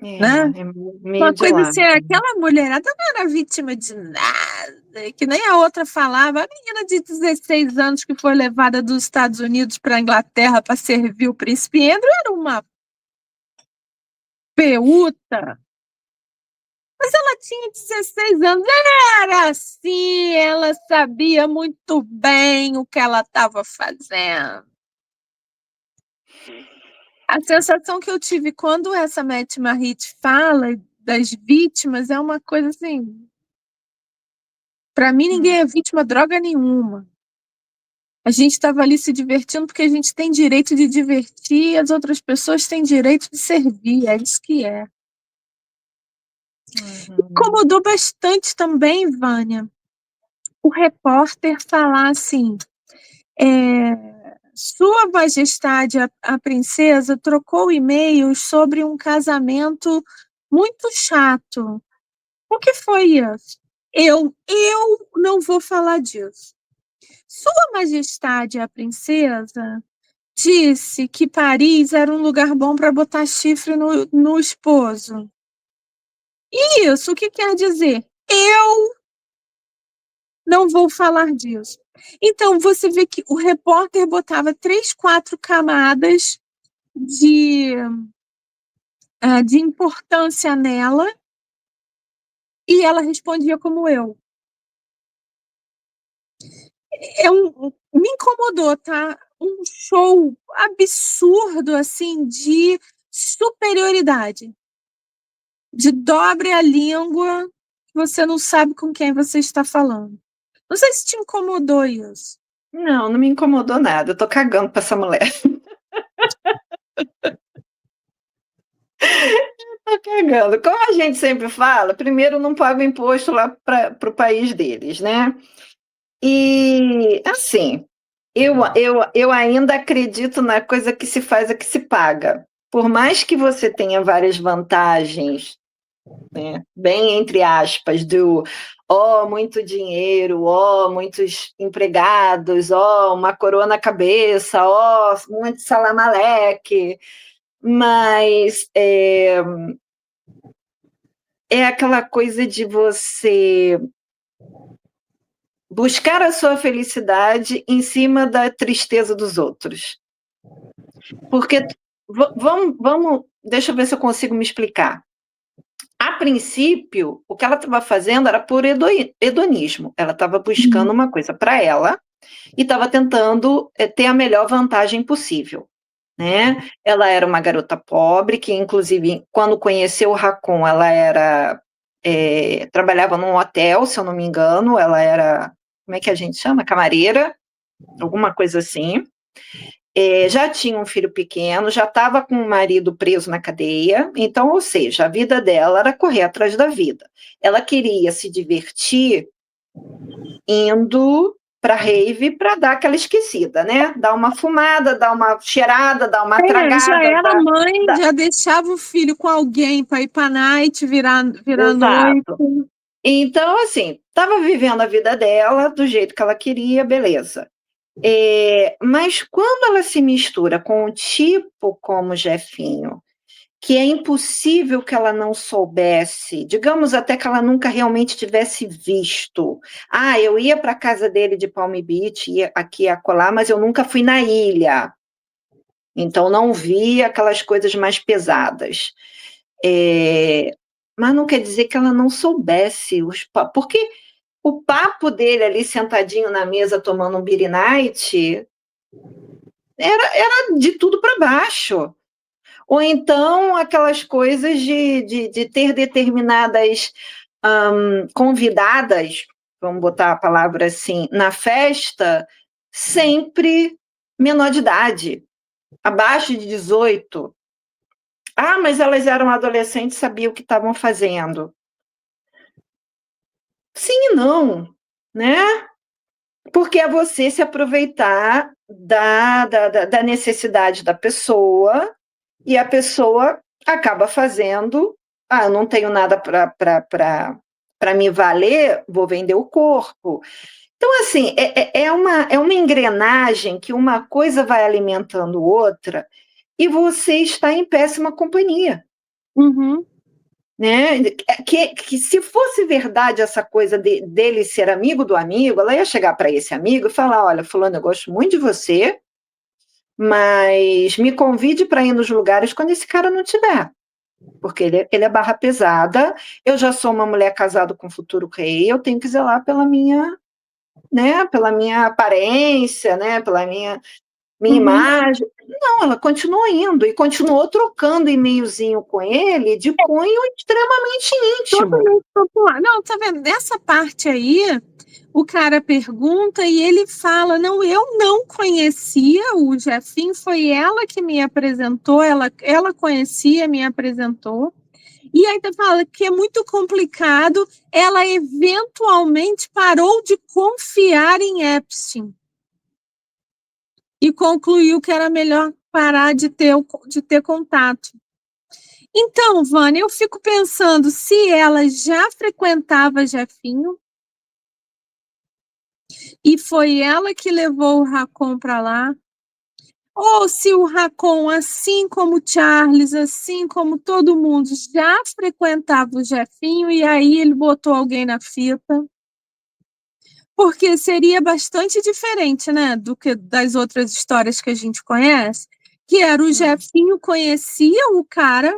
né? É meio Uma de coisa lado. assim, aquela mulherada não era vítima de nada, que nem a outra falava. A menina de 16 anos que foi levada dos Estados Unidos para a Inglaterra para servir o príncipe Andrew era uma peuta. Mas ela tinha 16 anos, era assim, ela sabia muito bem o que ela estava fazendo. A sensação que eu tive quando essa Matt Marit fala das vítimas é uma coisa assim, para mim Hum. ninguém é vítima droga nenhuma. A gente estava ali se divertindo porque a gente tem direito de divertir e as outras pessoas têm direito de servir, é isso que é. Uhum. Incomodou bastante também, Vânia, o repórter falar assim, Sua Majestade, a princesa, trocou e-mails sobre um casamento muito chato. O que foi isso? Eu não vou falar disso. Sua Majestade, a princesa, disse que Paris era um lugar bom para botar chifre no esposo. Isso, o que quer dizer? Eu não vou falar disso. Então, você vê que o repórter botava 3, 4 camadas de, de importância nela e ela respondia como eu. Me incomodou, tá? Um show absurdo, assim, de superioridade. De dobre a língua, você não sabe com quem você está falando. Não sei se te incomodou isso. Não, não me incomodou nada. Eu tô cagando pra essa mulher. Tô cagando. Como a gente sempre fala, primeiro não paga imposto lá para o país deles, né? E assim, eu ainda acredito na coisa que se faz é que se paga. Por mais que você tenha várias vantagens, né, bem entre aspas, do muito dinheiro, muitos empregados, uma coroa na cabeça, muito salamaleque, mas é aquela coisa de você buscar a sua felicidade em cima da tristeza dos outros. Porque, vamos, deixa eu ver se eu consigo me explicar. A princípio, o que ela estava fazendo era por hedonismo. Ela estava buscando uma coisa para ela e estava tentando ter a melhor vantagem possível. Né? Ela era uma garota pobre, que inclusive, quando conheceu o Racon, ela trabalhava num hotel, se eu não me engano, ela era, como é que a gente chama? Camareira, alguma coisa assim. Já tinha um filho pequeno, já estava com o marido preso na cadeia, então, ou seja, a vida dela era correr atrás da vida. Ela queria se divertir indo para rave para dar aquela esquecida, né? Dar uma fumada, dar uma cheirada, dar uma Já tragada. era mãe, já deixava o filho com alguém para ir para night, virar noite. Exato. Então, assim, estava vivendo a vida dela do jeito que ela queria, beleza. Mas quando ela se mistura com um tipo como Jefinho, que é impossível que ela não soubesse, digamos até que ela nunca realmente tivesse visto. Eu ia para a casa dele de Palm Beach, ia aqui e acolá, mas eu nunca fui na ilha. Então não vi aquelas coisas mais pesadas. Mas não quer dizer que ela não soubesse porque o papo dele ali sentadinho na mesa tomando um beer night era de tudo para baixo. Ou então aquelas coisas de ter determinadas convidadas, vamos botar a palavra assim, na festa, sempre menor de idade, abaixo de 18. Mas elas eram adolescentes, sabiam o que estavam fazendo. Sim e não, né? Porque é você se aproveitar da necessidade da pessoa e a pessoa acaba fazendo eu não tenho nada para me valer, vou vender o corpo. Então, assim, é uma engrenagem que uma coisa vai alimentando outra e você está em péssima companhia. Uhum. Né? Que se fosse verdade essa coisa dele ser amigo do amigo, ela ia chegar para esse amigo e falar: olha, fulano, eu gosto muito de você, mas me convide para ir nos lugares quando esse cara não tiver. Porque ele é barra pesada, eu já sou uma mulher casada com um futuro rei, eu tenho que zelar pela minha, né, pela minha aparência, né, pela minha imagem. Não, ela continuou indo e continuou trocando e-mailzinho com ele de cunho extremamente íntimo. Totalmente popular. Não, tá vendo? Nessa parte aí, o cara pergunta e ele fala: não, eu não conhecia o Jefinho, foi ela que me apresentou, ela conhecia, me apresentou. E aí tu fala que é muito complicado, ela eventualmente parou de confiar em Epstein e concluiu que era melhor parar de ter contato. Então, Vânia, eu fico pensando se ela já frequentava Jefinho e foi ela que levou o Racon para lá, ou se o Racon, assim como o Charles, assim como todo mundo, já frequentava o Jefinho e aí ele botou alguém na fita. Porque seria bastante diferente, né, do que das outras histórias que a gente conhece, que era o Jefinho conhecia o cara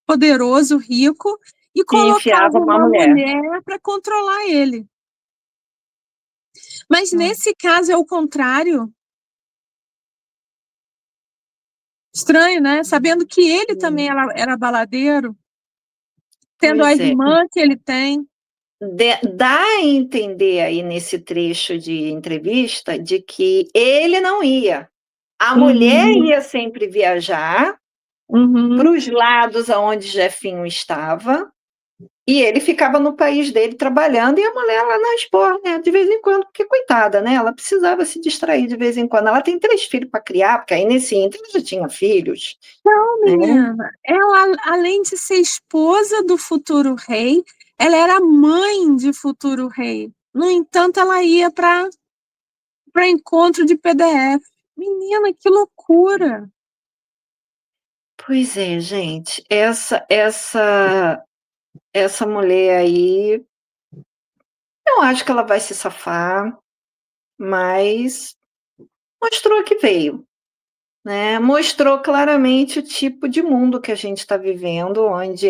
poderoso, rico, e E colocava enfiava uma uma mulher. mulher para controlar ele. Mas nesse caso é o contrário. Estranho, né? Sabendo que ele também era baladeiro, tendo a Pois é. irmã que ele tem. Dá a entender aí nesse trecho de entrevista de que ele não ia. A mulher ia sempre viajar para os lados aonde Jefinho estava, e ele ficava no país dele trabalhando, e a mulher lá na Espanha, de vez em quando, porque coitada, né? Ela precisava se distrair de vez em quando. Ela tem 3 filhos para criar, porque aí nesse ínter já tinha filhos. Não, Né? menina, ela, além de ser esposa do futuro rei, ela era mãe de futuro rei. No entanto, ela ia para encontro de PDF. Menina, que loucura! Pois é, gente, essa mulher aí, eu acho que ela vai se safar, mas mostrou que veio, né? Mostrou claramente o tipo de mundo que a gente está vivendo, onde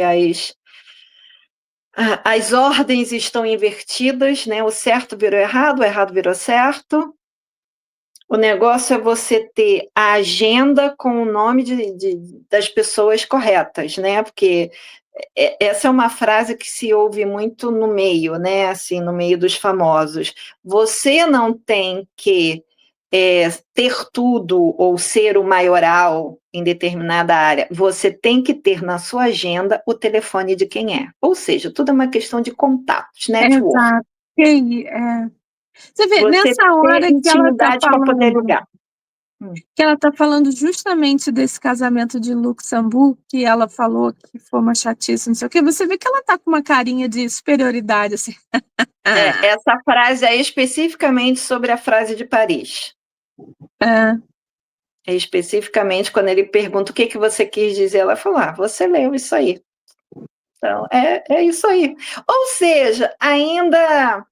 as ordens estão invertidas, né? O certo virou errado, o errado virou certo. O negócio é você ter a agenda com o nome das pessoas corretas, né? Porque essa é uma frase que se ouve muito no meio, né? Assim, no meio dos famosos. Você não tem que ter tudo ou ser o maioral em determinada área. Você tem que ter na sua agenda o telefone de quem é. Ou seja, tudo é uma questão de contatos, network. Exato. Você vê, Você nessa ter hora intimidade para poder ligar. que ela está falando justamente desse casamento de Luxemburgo, que ela falou que foi uma chatice, não sei o quê, você vê que ela está com uma carinha de superioridade, assim. Essa frase é especificamente sobre a frase de Paris. É. É especificamente quando ele pergunta o que, que você quis dizer, ela falou: você leu isso aí. Então, é isso aí. Ou seja, ainda.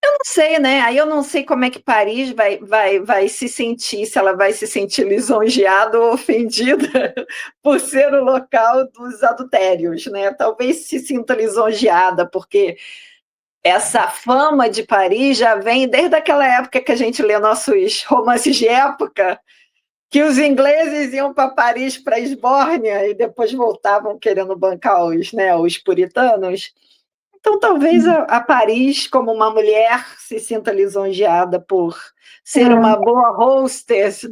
Eu não sei, né? Aí eu não sei como é que Paris vai se sentir, se ela vai se sentir lisonjeada ou ofendida por ser o local dos adultérios, né? Talvez se sinta lisonjeada, porque essa fama de Paris já vem desde aquela época que a gente lê nossos romances de época, que os ingleses iam para Paris, para Esbórnia, e depois voltavam querendo bancar os puritanos. Então, talvez a Paris, como uma mulher, se sinta lisonjeada por ser uma boa hostess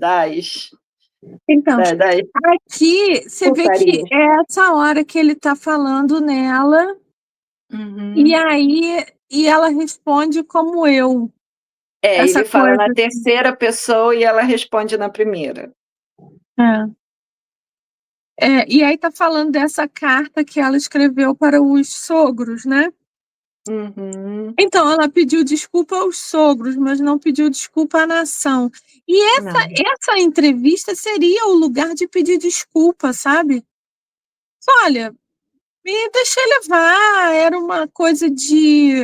Então, das aqui você vê que putarias. é essa hora que ele está falando nela, e aí ela responde como eu. Essa Ele fala na coisa. terceira pessoa e ela responde na primeira. É. E aí tá falando dessa carta que ela escreveu para os sogros, né? Uhum. Então, ela pediu desculpa aos sogros, mas não pediu desculpa à nação. E Não. essa entrevista seria o lugar de pedir desculpa, sabe? Olha, me deixei levar, era uma coisa de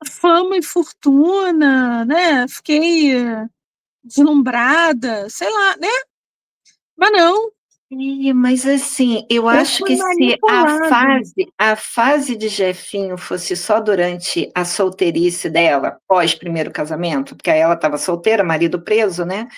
fama e fortuna, né? Fiquei deslumbrada, sei lá, né? Mas não, Mas assim, eu eu acho fui que se manipulada. a fase de Jefinho fosse só durante a solteirice dela, pós primeiro casamento, porque aí ela estava solteira, marido preso, né?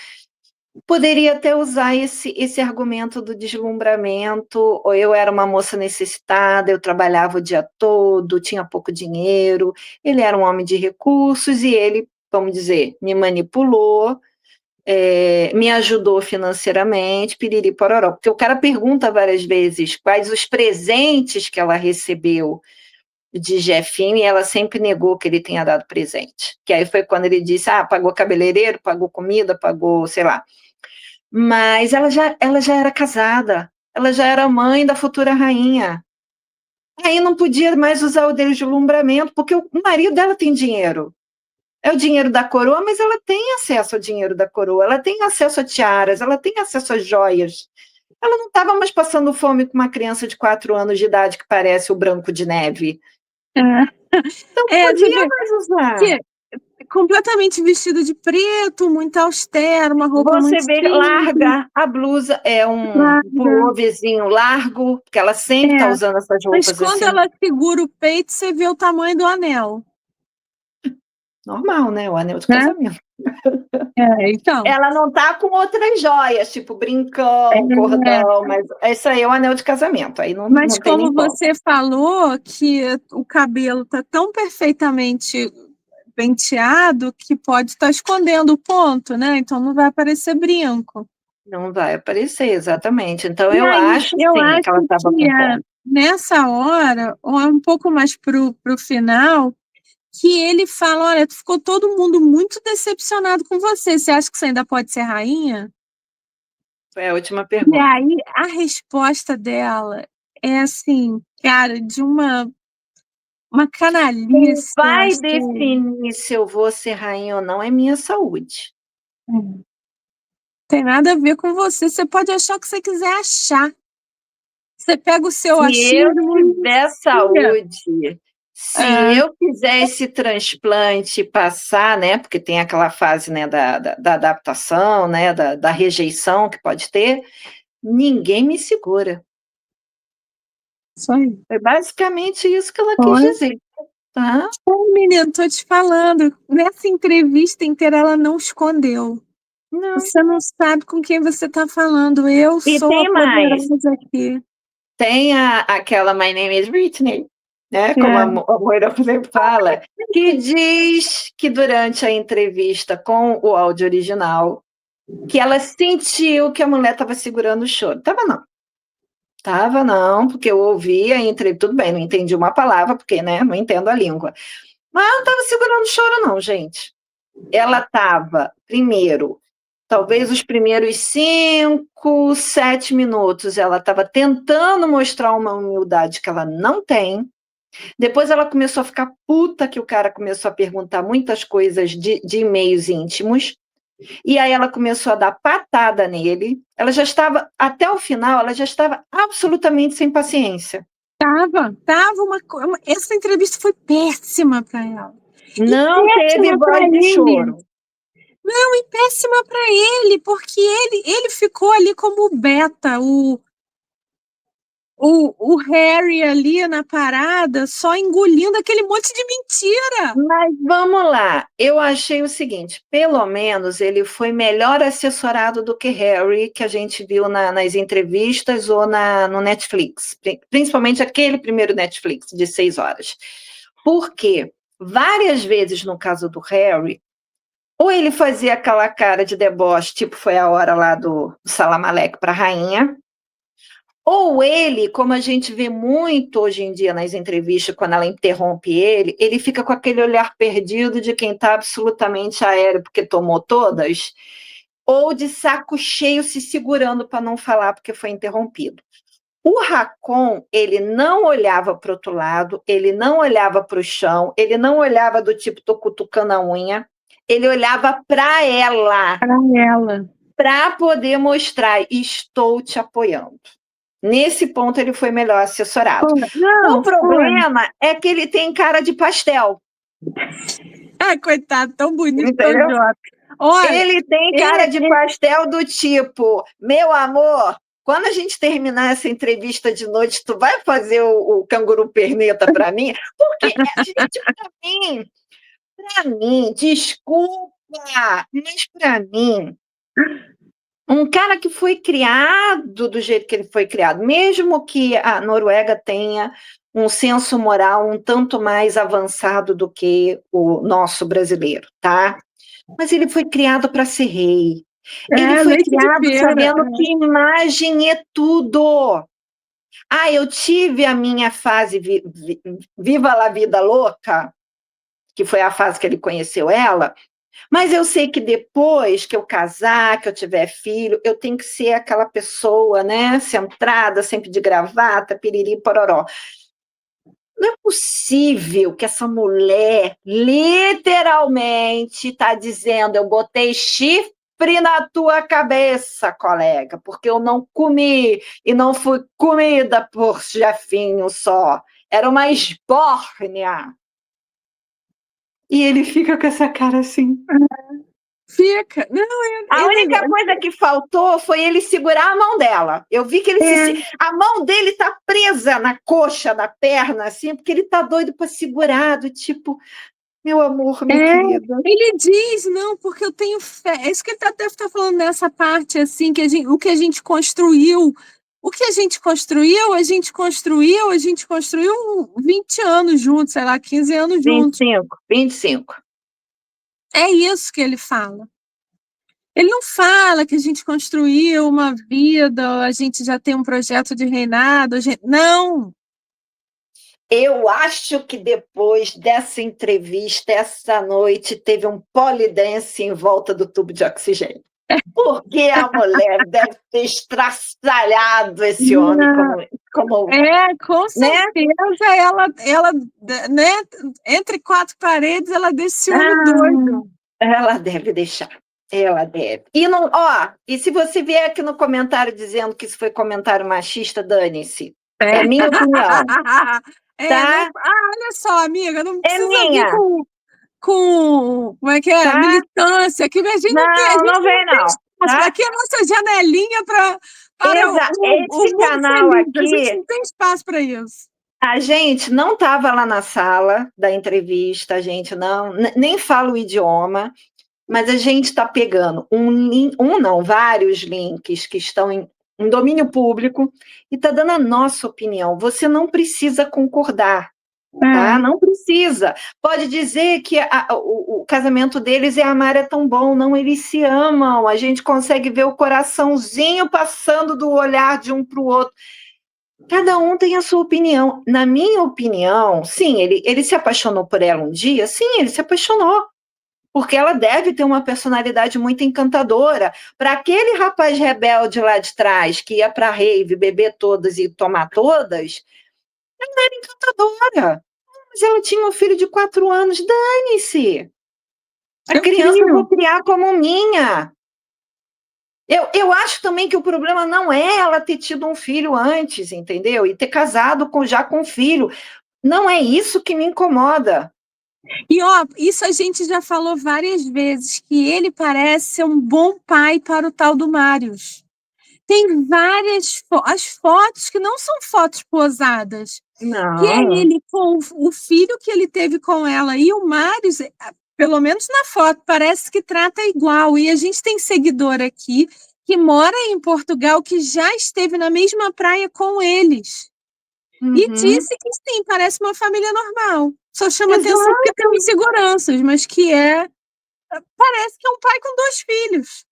Poderia até usar esse argumento do deslumbramento, ou eu era uma moça necessitada, eu trabalhava o dia todo, tinha pouco dinheiro, ele era um homem de recursos e ele, vamos dizer, me manipulou, me ajudou financeiramente, piriri pororó. Porque o cara pergunta várias vezes quais os presentes que ela recebeu de Jefinho e ela sempre negou que ele tenha dado presente. Que aí foi quando ele disse, pagou cabeleireiro, pagou comida, pagou, sei lá. Mas ela já era casada, ela já era mãe da futura rainha. Aí não podia mais usar o deslumbramento, porque o marido dela tem dinheiro. É o dinheiro da coroa, mas ela tem acesso ao dinheiro da coroa, ela tem acesso a tiaras, ela tem acesso a joias. Ela não estava mais passando fome com uma criança de 4 anos de idade que parece o Branco de Neve. Então Você podia vê mais usar. que completamente vestido de preto, muito austero, uma roupa Você muito vê, simples, larga, a blusa é um larga. pulloverzinho largo, porque ela sempre está É. usando essas Mas roupas quando assim. ela segura o peito, você vê o tamanho do anel, Normal, né? O anel de né? casamento. Então. Ela não tá com outras joias, tipo brincão, É, cordão, mas esse aí é o anel de casamento, aí mas não tem nem como como. você falou que o cabelo tá tão perfeitamente penteado que pode estar escondendo o ponto, né? Então não vai aparecer brinco. Não vai aparecer, exatamente. Então E eu aí acho eu sim que ela acho estava que com ponto. nessa hora, ou é um pouco mais pro final, que ele fala, olha, ficou todo mundo muito decepcionado com você. Você acha que você ainda pode ser rainha? Foi a última E pergunta. aí a resposta dela é assim, cara, de uma Quem canalice, vai assim. definir se eu vou ser rainha ou não é minha saúde. Tem nada a ver com você. Você pode achar o que você quiser achar. Você pega o seu Se eu achismo e tiver enfia. saúde, se É, eu fizer esse transplante e passar, né, porque tem aquela fase, né, da adaptação, né, da rejeição que pode ter, ninguém me segura. isso aí. Foi basicamente isso que ela quis Foi. dizer, tá? Ô, menino, tô te falando. Nessa entrevista inteira, ela não escondeu. Não. Você não sabe com quem você está falando. Eu E sou a tem mais, poderosa aqui. tem aquela My Name is Britney, né, como É, a Moira sempre fala, que diz que durante a entrevista com o áudio original, que ela sentiu que a mulher estava segurando o choro. Tava não, porque eu ouvia entre tudo bem, não entendi uma palavra, porque, né, não entendo a língua. Mas ela não estava segurando o choro não, gente. Ela estava, primeiro, talvez os primeiros 5, 7 minutos, ela estava tentando mostrar uma humildade que ela não tem. Depois ela começou a ficar puta que o cara começou a perguntar muitas coisas de e-mails íntimos. E aí ela começou a dar patada nele. Ela já estava, até o final, ela já estava absolutamente sem paciência. tava essa entrevista foi péssima para ela. E Não teve péssima para voz de ele. choro. Não, e péssima para ele, porque ele ficou ali como o beta, o Harry ali na parada, só engolindo aquele monte de mentira. Mas vamos lá, eu achei o seguinte, pelo menos ele foi melhor assessorado do que Harry, que a gente viu nas entrevistas ou no Netflix, principalmente aquele primeiro Netflix de 6 horas. Porque várias vezes no caso do Harry, ou ele fazia aquela cara de deboche, tipo foi a hora lá do Salam Aleikum para a rainha, ou ele, como a gente vê muito hoje em dia nas entrevistas, quando ela interrompe ele fica com aquele olhar perdido de quem está absolutamente aéreo, porque tomou todas, ou de saco cheio se segurando para não falar porque foi interrompido. O Racon, ele não olhava para o outro lado, ele não olhava para o chão, ele não olhava do tipo, tô cutucando a unha, ele olhava para ela. Para ela. Para poder mostrar, estou te apoiando. Nesse ponto, ele foi melhor assessorado. Não, o problema é que ele tem cara de pastel. Ai, coitado, tão bonito, Entendeu? tão jovem. Olha, Ele tem cara de pastel do tipo, meu amor, quando a gente terminar essa entrevista de noite, tu vai fazer o canguru perneta para mim? Porque, gente, para mim, desculpa, mas para mim, um cara que foi criado do jeito que ele foi criado, mesmo que a Noruega tenha um senso moral um tanto mais avançado do que o nosso brasileiro, tá? Mas ele foi criado para ser rei. Ele foi criado sabendo que imagem é tudo. Ah, eu tive a minha fase Viva la Vida Louca, que foi a fase que ele conheceu ela, mas eu sei que depois que eu casar, que eu tiver filho, eu tenho que ser aquela pessoa, né, centrada, sempre de gravata, piriri, pororó. Não é possível que essa mulher literalmente está dizendo, eu botei chifre na tua cabeça, colega, porque eu não comi e não fui comida por Jefinho só. Era uma esbórnia. E ele fica com essa cara assim. Fica. Não, A única coisa que faltou foi ele segurar a mão dela. Eu vi que a mão dele está presa na coxa da perna, assim, porque ele está doido para segurar, do tipo, meu amor, minha querida. Ele diz, não, porque eu tenho fé. É isso que ele deve estar falando nessa parte, assim, que o que a gente construiu. O que a gente construiu 20 anos juntos, sei lá, 15 anos juntos. 25. É isso que ele fala. Ele não fala que a gente construiu uma vida, a gente já tem um projeto de reinado, não. Eu acho que depois dessa entrevista, essa noite, teve um polidense em volta do tubo de oxigênio. Porque a mulher deve ter estraçalhado esse homem como com certeza, ela, né, entre quatro paredes, ela deixa esse homem doido. Ela deve deixar. Ela deve. E se você vier aqui no comentário dizendo que isso foi comentário machista, dane-se. É minha opinião. Tá? Olha só, amiga, não precisa minha. vir com como é que é? Tá? Militância, que a gente não tem. Não vem, não. Tá? Aqui é a nossa janelinha para esse canal feliz. aqui. A gente não tem espaço para isso. A gente não estava lá na sala da entrevista, a gente nem fala o idioma, mas a gente está pegando vários links que estão em domínio público e está dando a nossa opinião. Você não precisa concordar, tá? Não precisa. Pode dizer que o casamento deles e a Mara é tão bom, não, eles se amam, a gente consegue ver o coraçãozinho passando do olhar de um para o outro. Cada um tem a sua opinião. Na minha opinião, sim, ele se apaixonou por ela um dia? Sim, ele se apaixonou. Porque ela deve ter uma personalidade muito encantadora. Para aquele rapaz rebelde lá de trás, que ia para a rave, beber todas e tomar todas, ela era encantadora. Mas ela tinha um filho de 4 anos, dane-se. A criança eu vou criar como minha. Eu acho também que o problema não é ela ter tido um filho antes, entendeu? E ter casado já com filho. Não é isso que me incomoda. E, isso a gente já falou várias vezes, que ele parece ser um bom pai para o tal do Marius. Tem várias as fotos que não são fotos posadas. Não. Que é ele com o filho que ele teve com ela. E o Marius, pelo menos na foto, parece que trata igual. E a gente tem seguidor aqui que mora em Portugal, que já esteve na mesma praia com eles. E disse que sim, parece uma família normal. Só chama atenção porque tem inseguranças, mas parece que é um pai com 2 filhos.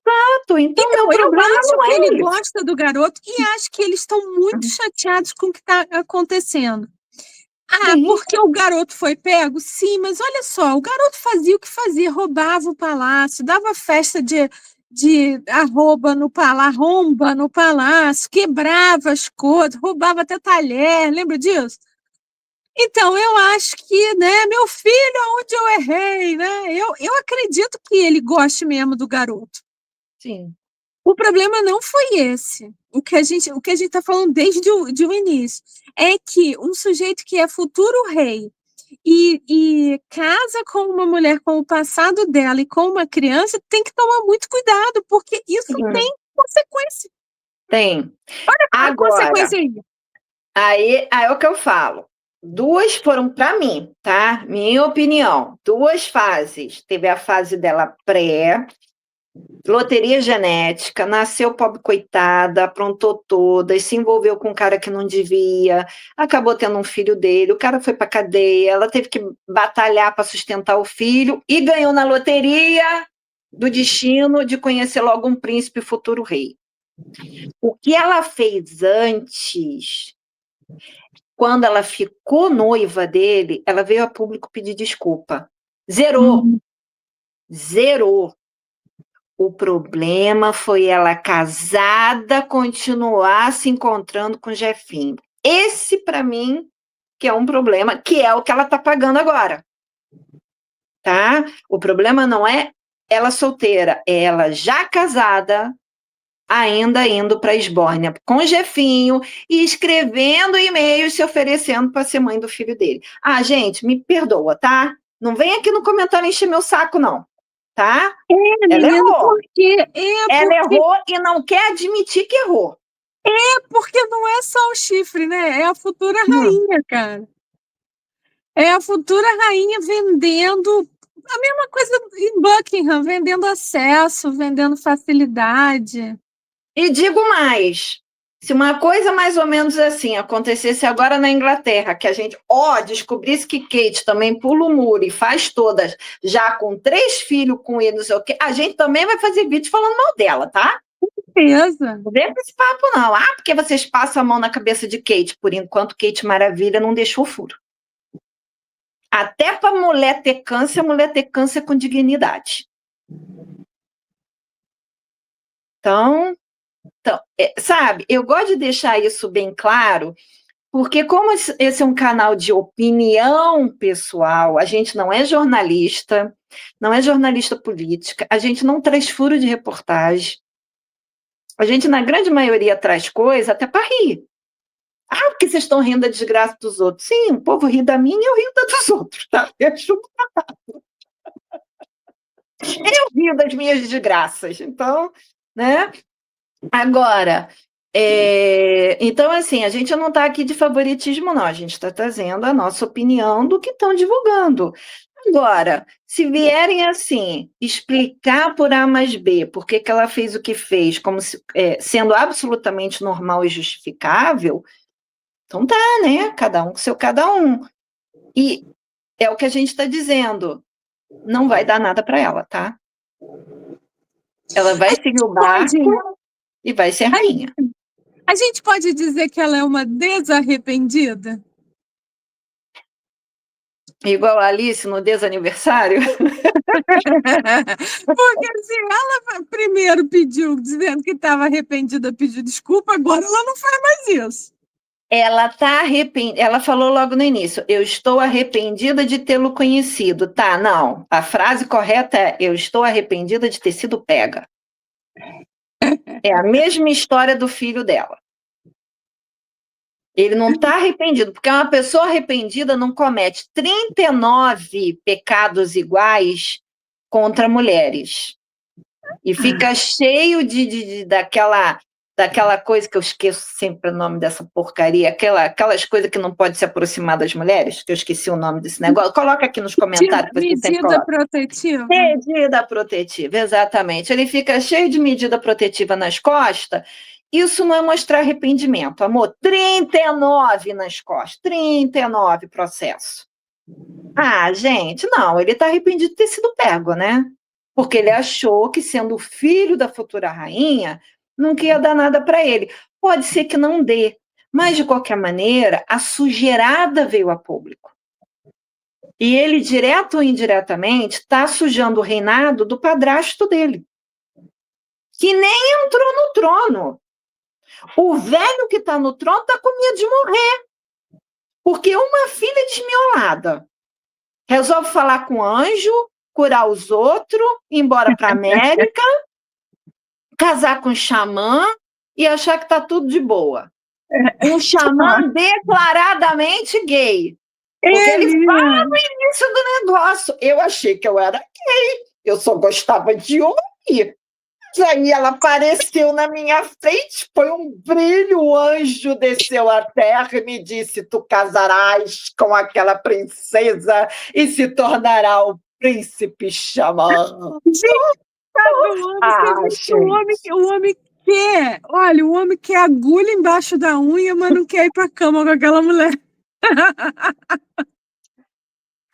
Exato, então meu problema eu acho não que é ele gosta do garoto e acho que eles estão muito chateados com o que está acontecendo. Porque o garoto foi pego? Sim, mas olha só, o garoto fazia o que fazia, roubava o palácio, dava festa de arromba no palácio, quebrava as coisas, roubava até talher, lembra disso? Então, eu acho que, né, meu filho, onde eu errei, né? Eu acredito que ele goste mesmo do garoto. Sim. O problema não foi esse. O que a gente está falando desde o início é que um sujeito que é futuro rei e casa com uma mulher com o passado dela e com uma criança tem que tomar muito cuidado, porque isso tem consequência. Tem. Olha a Agora, consequência aí. aí é o que eu falo. Duas foram para mim, tá? Minha opinião. Duas fases. Teve a fase dela pré, loteria genética, nasceu pobre coitada, aprontou todas, se envolveu com um cara que não devia, acabou tendo um filho dele, o cara foi para cadeia, ela teve que batalhar para sustentar o filho e ganhou na loteria do destino de conhecer logo um príncipe futuro rei. O que ela fez antes, quando ela ficou noiva dele, ela veio a público pedir desculpa. Zerou. Zerou. O problema foi ela casada continuar se encontrando com o Jefinho. Esse, para mim, que é um problema, que é o que ela está pagando agora. Tá? O problema não é ela solteira, é ela já casada, ainda indo para a Esbórnia com o Jefinho e escrevendo e-mails se oferecendo para ser mãe do filho dele. Ah, gente, me perdoa, tá? Não vem aqui no comentário encher meu saco, não. Tá? Ela menino, errou. porque Ela errou e não quer admitir que errou. porque não é só o chifre, né? É a futura rainha, cara. É a futura rainha vendendo a mesma coisa em Buckingham, vendendo acesso, vendendo facilidade. E digo mais, se uma coisa mais ou menos assim acontecesse agora na Inglaterra, que a gente, descobrisse que Kate também pula o muro e faz todas, já com 3 filhos com ele, não sei o quê, a gente também vai fazer vídeo falando mal dela, tá? Certeza. Não vem com esse papo, não. Ah, porque vocês passam a mão na cabeça de Kate. Por enquanto, Kate Maravilha não deixou furo. Até para mulher ter câncer, mulher ter câncer com dignidade. Então, sabe, eu gosto de deixar isso bem claro, porque como esse é um canal de opinião pessoal, a gente não é jornalista, não é jornalista política, a gente não traz furo de reportagem, a gente, na grande maioria, traz coisa até para rir. Ah, porque vocês estão rindo da desgraça dos outros. Sim, o povo ri da minha e eu rio da dos outros, tá? Eu rio das minhas desgraças. Então, né? Agora, então, assim, a gente não está aqui de favoritismo, não. A gente está trazendo a nossa opinião do que estão divulgando. Agora, se vierem assim, explicar por A mais B por que ela fez o que fez, como sendo absolutamente normal e justificável, então tá, né? Cada um com seu cada um. E é o que a gente está dizendo. Não vai dar nada para ela, tá? Ela vai seguir o barco e vai ser rainha. A gente pode dizer que ela é uma desarrependida? Igual a Alice no desaniversário? Porque assim, ela primeiro pediu, dizendo que estava arrependida, pediu desculpa, agora ela não faz mais isso. Ela está arrependida. Ela falou logo no início: eu estou arrependida de tê-lo conhecido. Tá, não. A frase correta é: eu estou arrependida de ter sido pega. É a mesma história do filho dela. Ele não está arrependido, porque uma pessoa arrependida não comete 39 pecados iguais contra mulheres. E fica cheio daquela coisa que eu esqueço sempre o nome dessa porcaria, aquelas coisas que não pode se aproximar das mulheres, que eu esqueci o nome desse negócio. Coloca aqui nos comentários. Medida protetiva. Medida protetiva, exatamente. Ele fica cheio de medida protetiva nas costas. Isso não é mostrar arrependimento, amor. 39 nas costas, 39 processo. Ah, gente, não, ele está arrependido de ter sido pego, né? Porque ele achou que, sendo filho da futura rainha, não ia dar nada para ele. Pode ser que não dê, mas, de qualquer maneira, a sujeirada veio a público. E ele, direto ou indiretamente, está sujando o reinado do padrasto dele. que nem entrou no trono. O velho que está no trono está com medo de morrer. Porque uma filha desmiolada resolve falar com o anjo, curar os outros, ir embora para a América, casar com um xamã e achar que está tudo de boa. Um xamã declaradamente gay. Porque ele fala no início do negócio. Eu achei que eu era gay. Eu só gostava de homem. Aí ela apareceu na minha frente, foi um brilho, o anjo desceu à terra e me disse: tu casarás com aquela princesa e se tornará o príncipe xamã. Gente, sabe, o homem quer, olha, o homem quer agulha embaixo da unha, mas não quer ir pra cama com aquela mulher.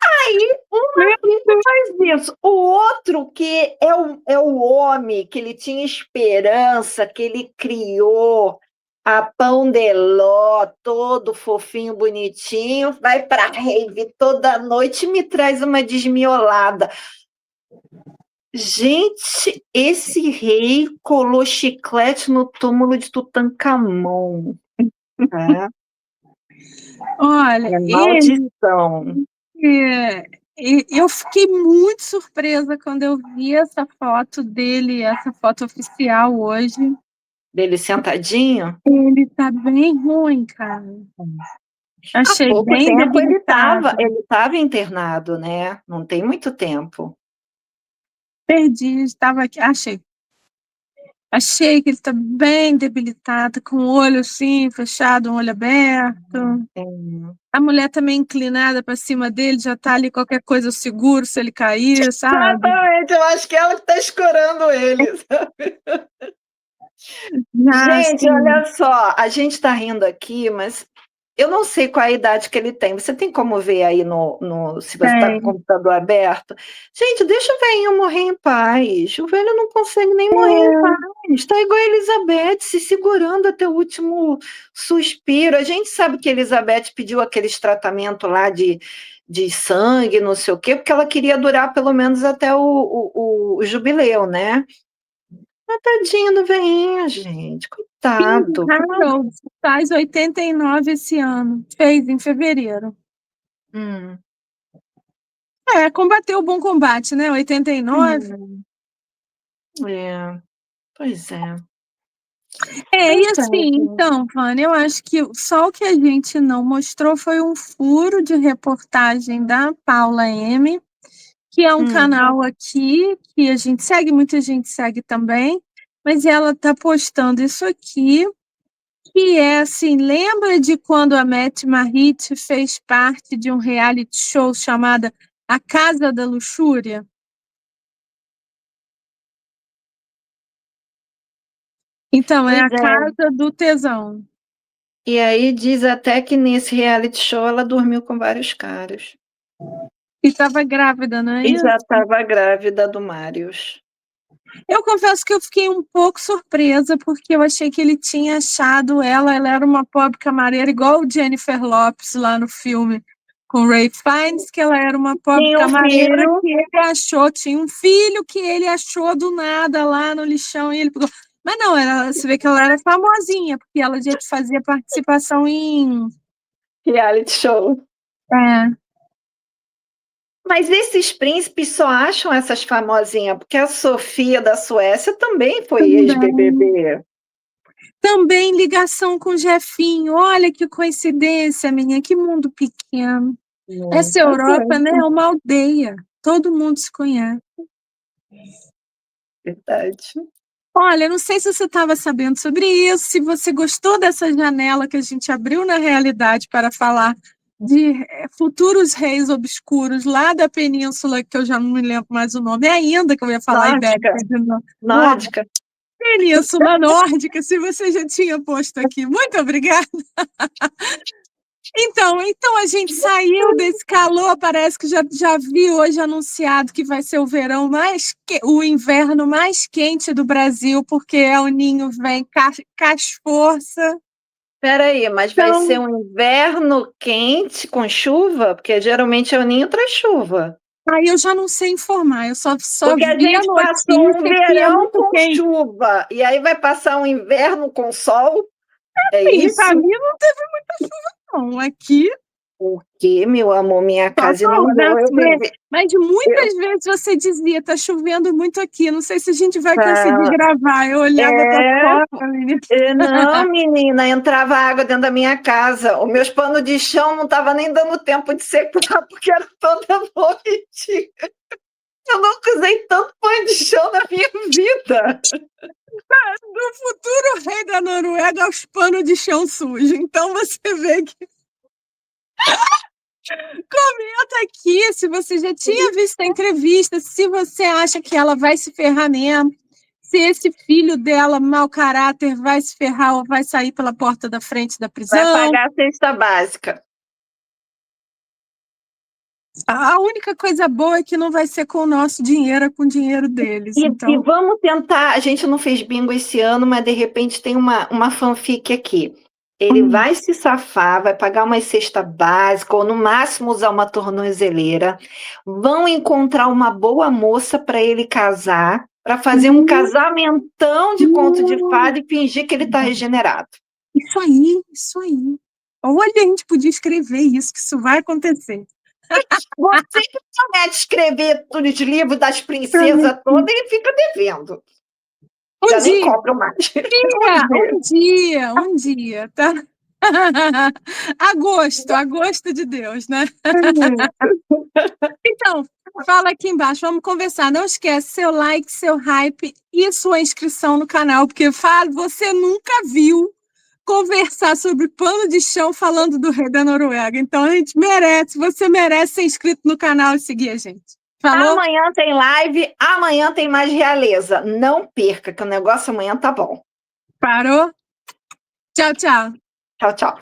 Aí, uma filha faz isso. O outro, que é o homem, que ele tinha esperança, que ele criou a pão de ló, todo fofinho, bonitinho, vai para a rave toda noite e me traz uma desmiolada. Gente, esse rei colou chiclete no túmulo de Tutankhamon. É. Olha, É maldição. eu fiquei muito surpresa quando eu vi essa foto dele, essa foto oficial hoje. Dele sentadinho. Ele tá bem ruim, cara. Achei Há pouco bem tempo debilitado. ele estava internado, né? Não tem muito tempo. Perdi, estava aqui, achei que ele está bem debilitado, com o olho assim, fechado, um olho aberto. A mulher também inclinada para cima dele, já está ali qualquer coisa seguro se ele cair, sabe? Exatamente, eu acho que ela que está escorando ele, sabe? Gente, Assim, olha só, a gente está rindo aqui, mas eu não sei qual é a idade que ele tem. Você tem como ver aí se você está com o computador aberto? Gente, deixa o velhinho morrer em paz. O velho não consegue nem morrer em paz. Está igual a Elizabeth, se segurando até o último suspiro. A gente sabe que a Elizabeth pediu aqueles tratamentos lá de sangue, não sei o quê, porque ela queria durar pelo menos até o jubileu, né? Mas tadinho do velhinho, gente, coitado. Harold faz 89 esse ano, fez em fevereiro. Combateu o bom combate, né? 89. Pois é. E assim, então, Vânia, eu acho que só o que a gente não mostrou foi um furo de reportagem da Paula M, que é um canal aqui que a gente segue, muita gente segue também, mas ela tá postando isso aqui, que é assim, lembra de quando a Matt Marritt fez parte de um reality show chamado A Casa da Luxúria? Então, é a Casa do Tesão. E aí diz até que nesse reality show ela dormiu com vários caras. E estava grávida, não é E isso? já estava grávida do Marius. Eu confesso que eu fiquei um pouco surpresa, porque eu achei que ele tinha achado ela era uma pobre camareira, igual o Jennifer Lopez lá no filme com Ray Fiennes, que ela era uma pobre Tinha um camareira filho. que ele achou, tinha um filho que ele achou do nada lá no lixão e ele pegou. Mas não, você vê que ela era famosinha, porque ela já fazia participação em Reality show. É, Mas esses príncipes só acham essas famosinhas, porque a Sofia da Suécia também foi ex-BBB. também ligação com o Jefinho. Olha que coincidência, menina, que mundo pequeno. Essa Europa, né, é uma aldeia. Todo mundo se conhece. Verdade. Olha, não sei se você estava sabendo sobre isso, se você gostou dessa janela que a gente abriu na realidade para falar de futuros reis obscuros lá da península, que eu já não me lembro mais o nome ainda, que eu ia falar ibérica de novo. Nórdica. Península Nórdica, se você já tinha posto aqui. Muito obrigada. Então a gente saiu desse calor, parece que já vi hoje anunciado que vai ser o inverno mais quente do Brasil, porque El Ninho vem força. Espera aí, mas vai ser um inverno quente com chuva? Porque geralmente El Ninho traz chuva. Aí eu já não sei informar, eu só Porque a vi a gente passou um notícia que é verão muito com quente. chuva, e aí vai passar um inverno com sol, é E isso? pra mim não teve muita chuva, não. Aqui, O quê, meu amor? Minha só casa sol, inundou, eu né? vivi... Mas Eu, muitas vezes você dizia, tá chovendo muito aqui, não sei se a gente vai conseguir tá, gravar. Eu olhava pra é, fora, menina. não, menina, entrava água dentro da minha casa. Os meus panos de chão não estavam nem dando tempo de secar, porque era toda noite. Eu nunca usei tanto pano de chão na minha vida. Do futuro rei da Noruega aos panos de chão sujo. Então você vê que. Comenta aqui se você já tinha visto a entrevista, se você acha que ela vai se ferrar mesmo, se esse filho dela, mau caráter, vai se ferrar ou vai sair pela porta da frente da Vai prisão. pagar a cesta básica. A única coisa boa é que não vai ser com o nosso dinheiro, é com o dinheiro deles. E Então, vamos tentar. A gente não fez bingo esse ano, mas de repente tem uma fanfic aqui. Ele vai se safar, vai pagar uma cesta básica, ou no máximo usar uma tornozeleira. Vão encontrar uma boa moça para ele casar, para fazer um casamentão de conto de fada e fingir que ele está regenerado. isso aí, isso aí. Olha, a gente podia escrever isso, que isso vai acontecer. Você que promete escrever tudo de livro das princesas todas, ele fica devendo. Já nem dia, compro mais. um dia, tá? Agosto de Deus, né? Então, fala aqui embaixo, vamos conversar. Não esquece seu like, seu hype e sua inscrição no canal, porque você nunca viu conversar sobre pano de chão falando do rei da Noruega. Então, a gente merece, você merece ser inscrito no canal e seguir a gente. Falou? Amanhã tem live, amanhã tem mais realeza. Não perca, que o negócio amanhã tá bom. Parou? Tchau, tchau. Tchau, tchau.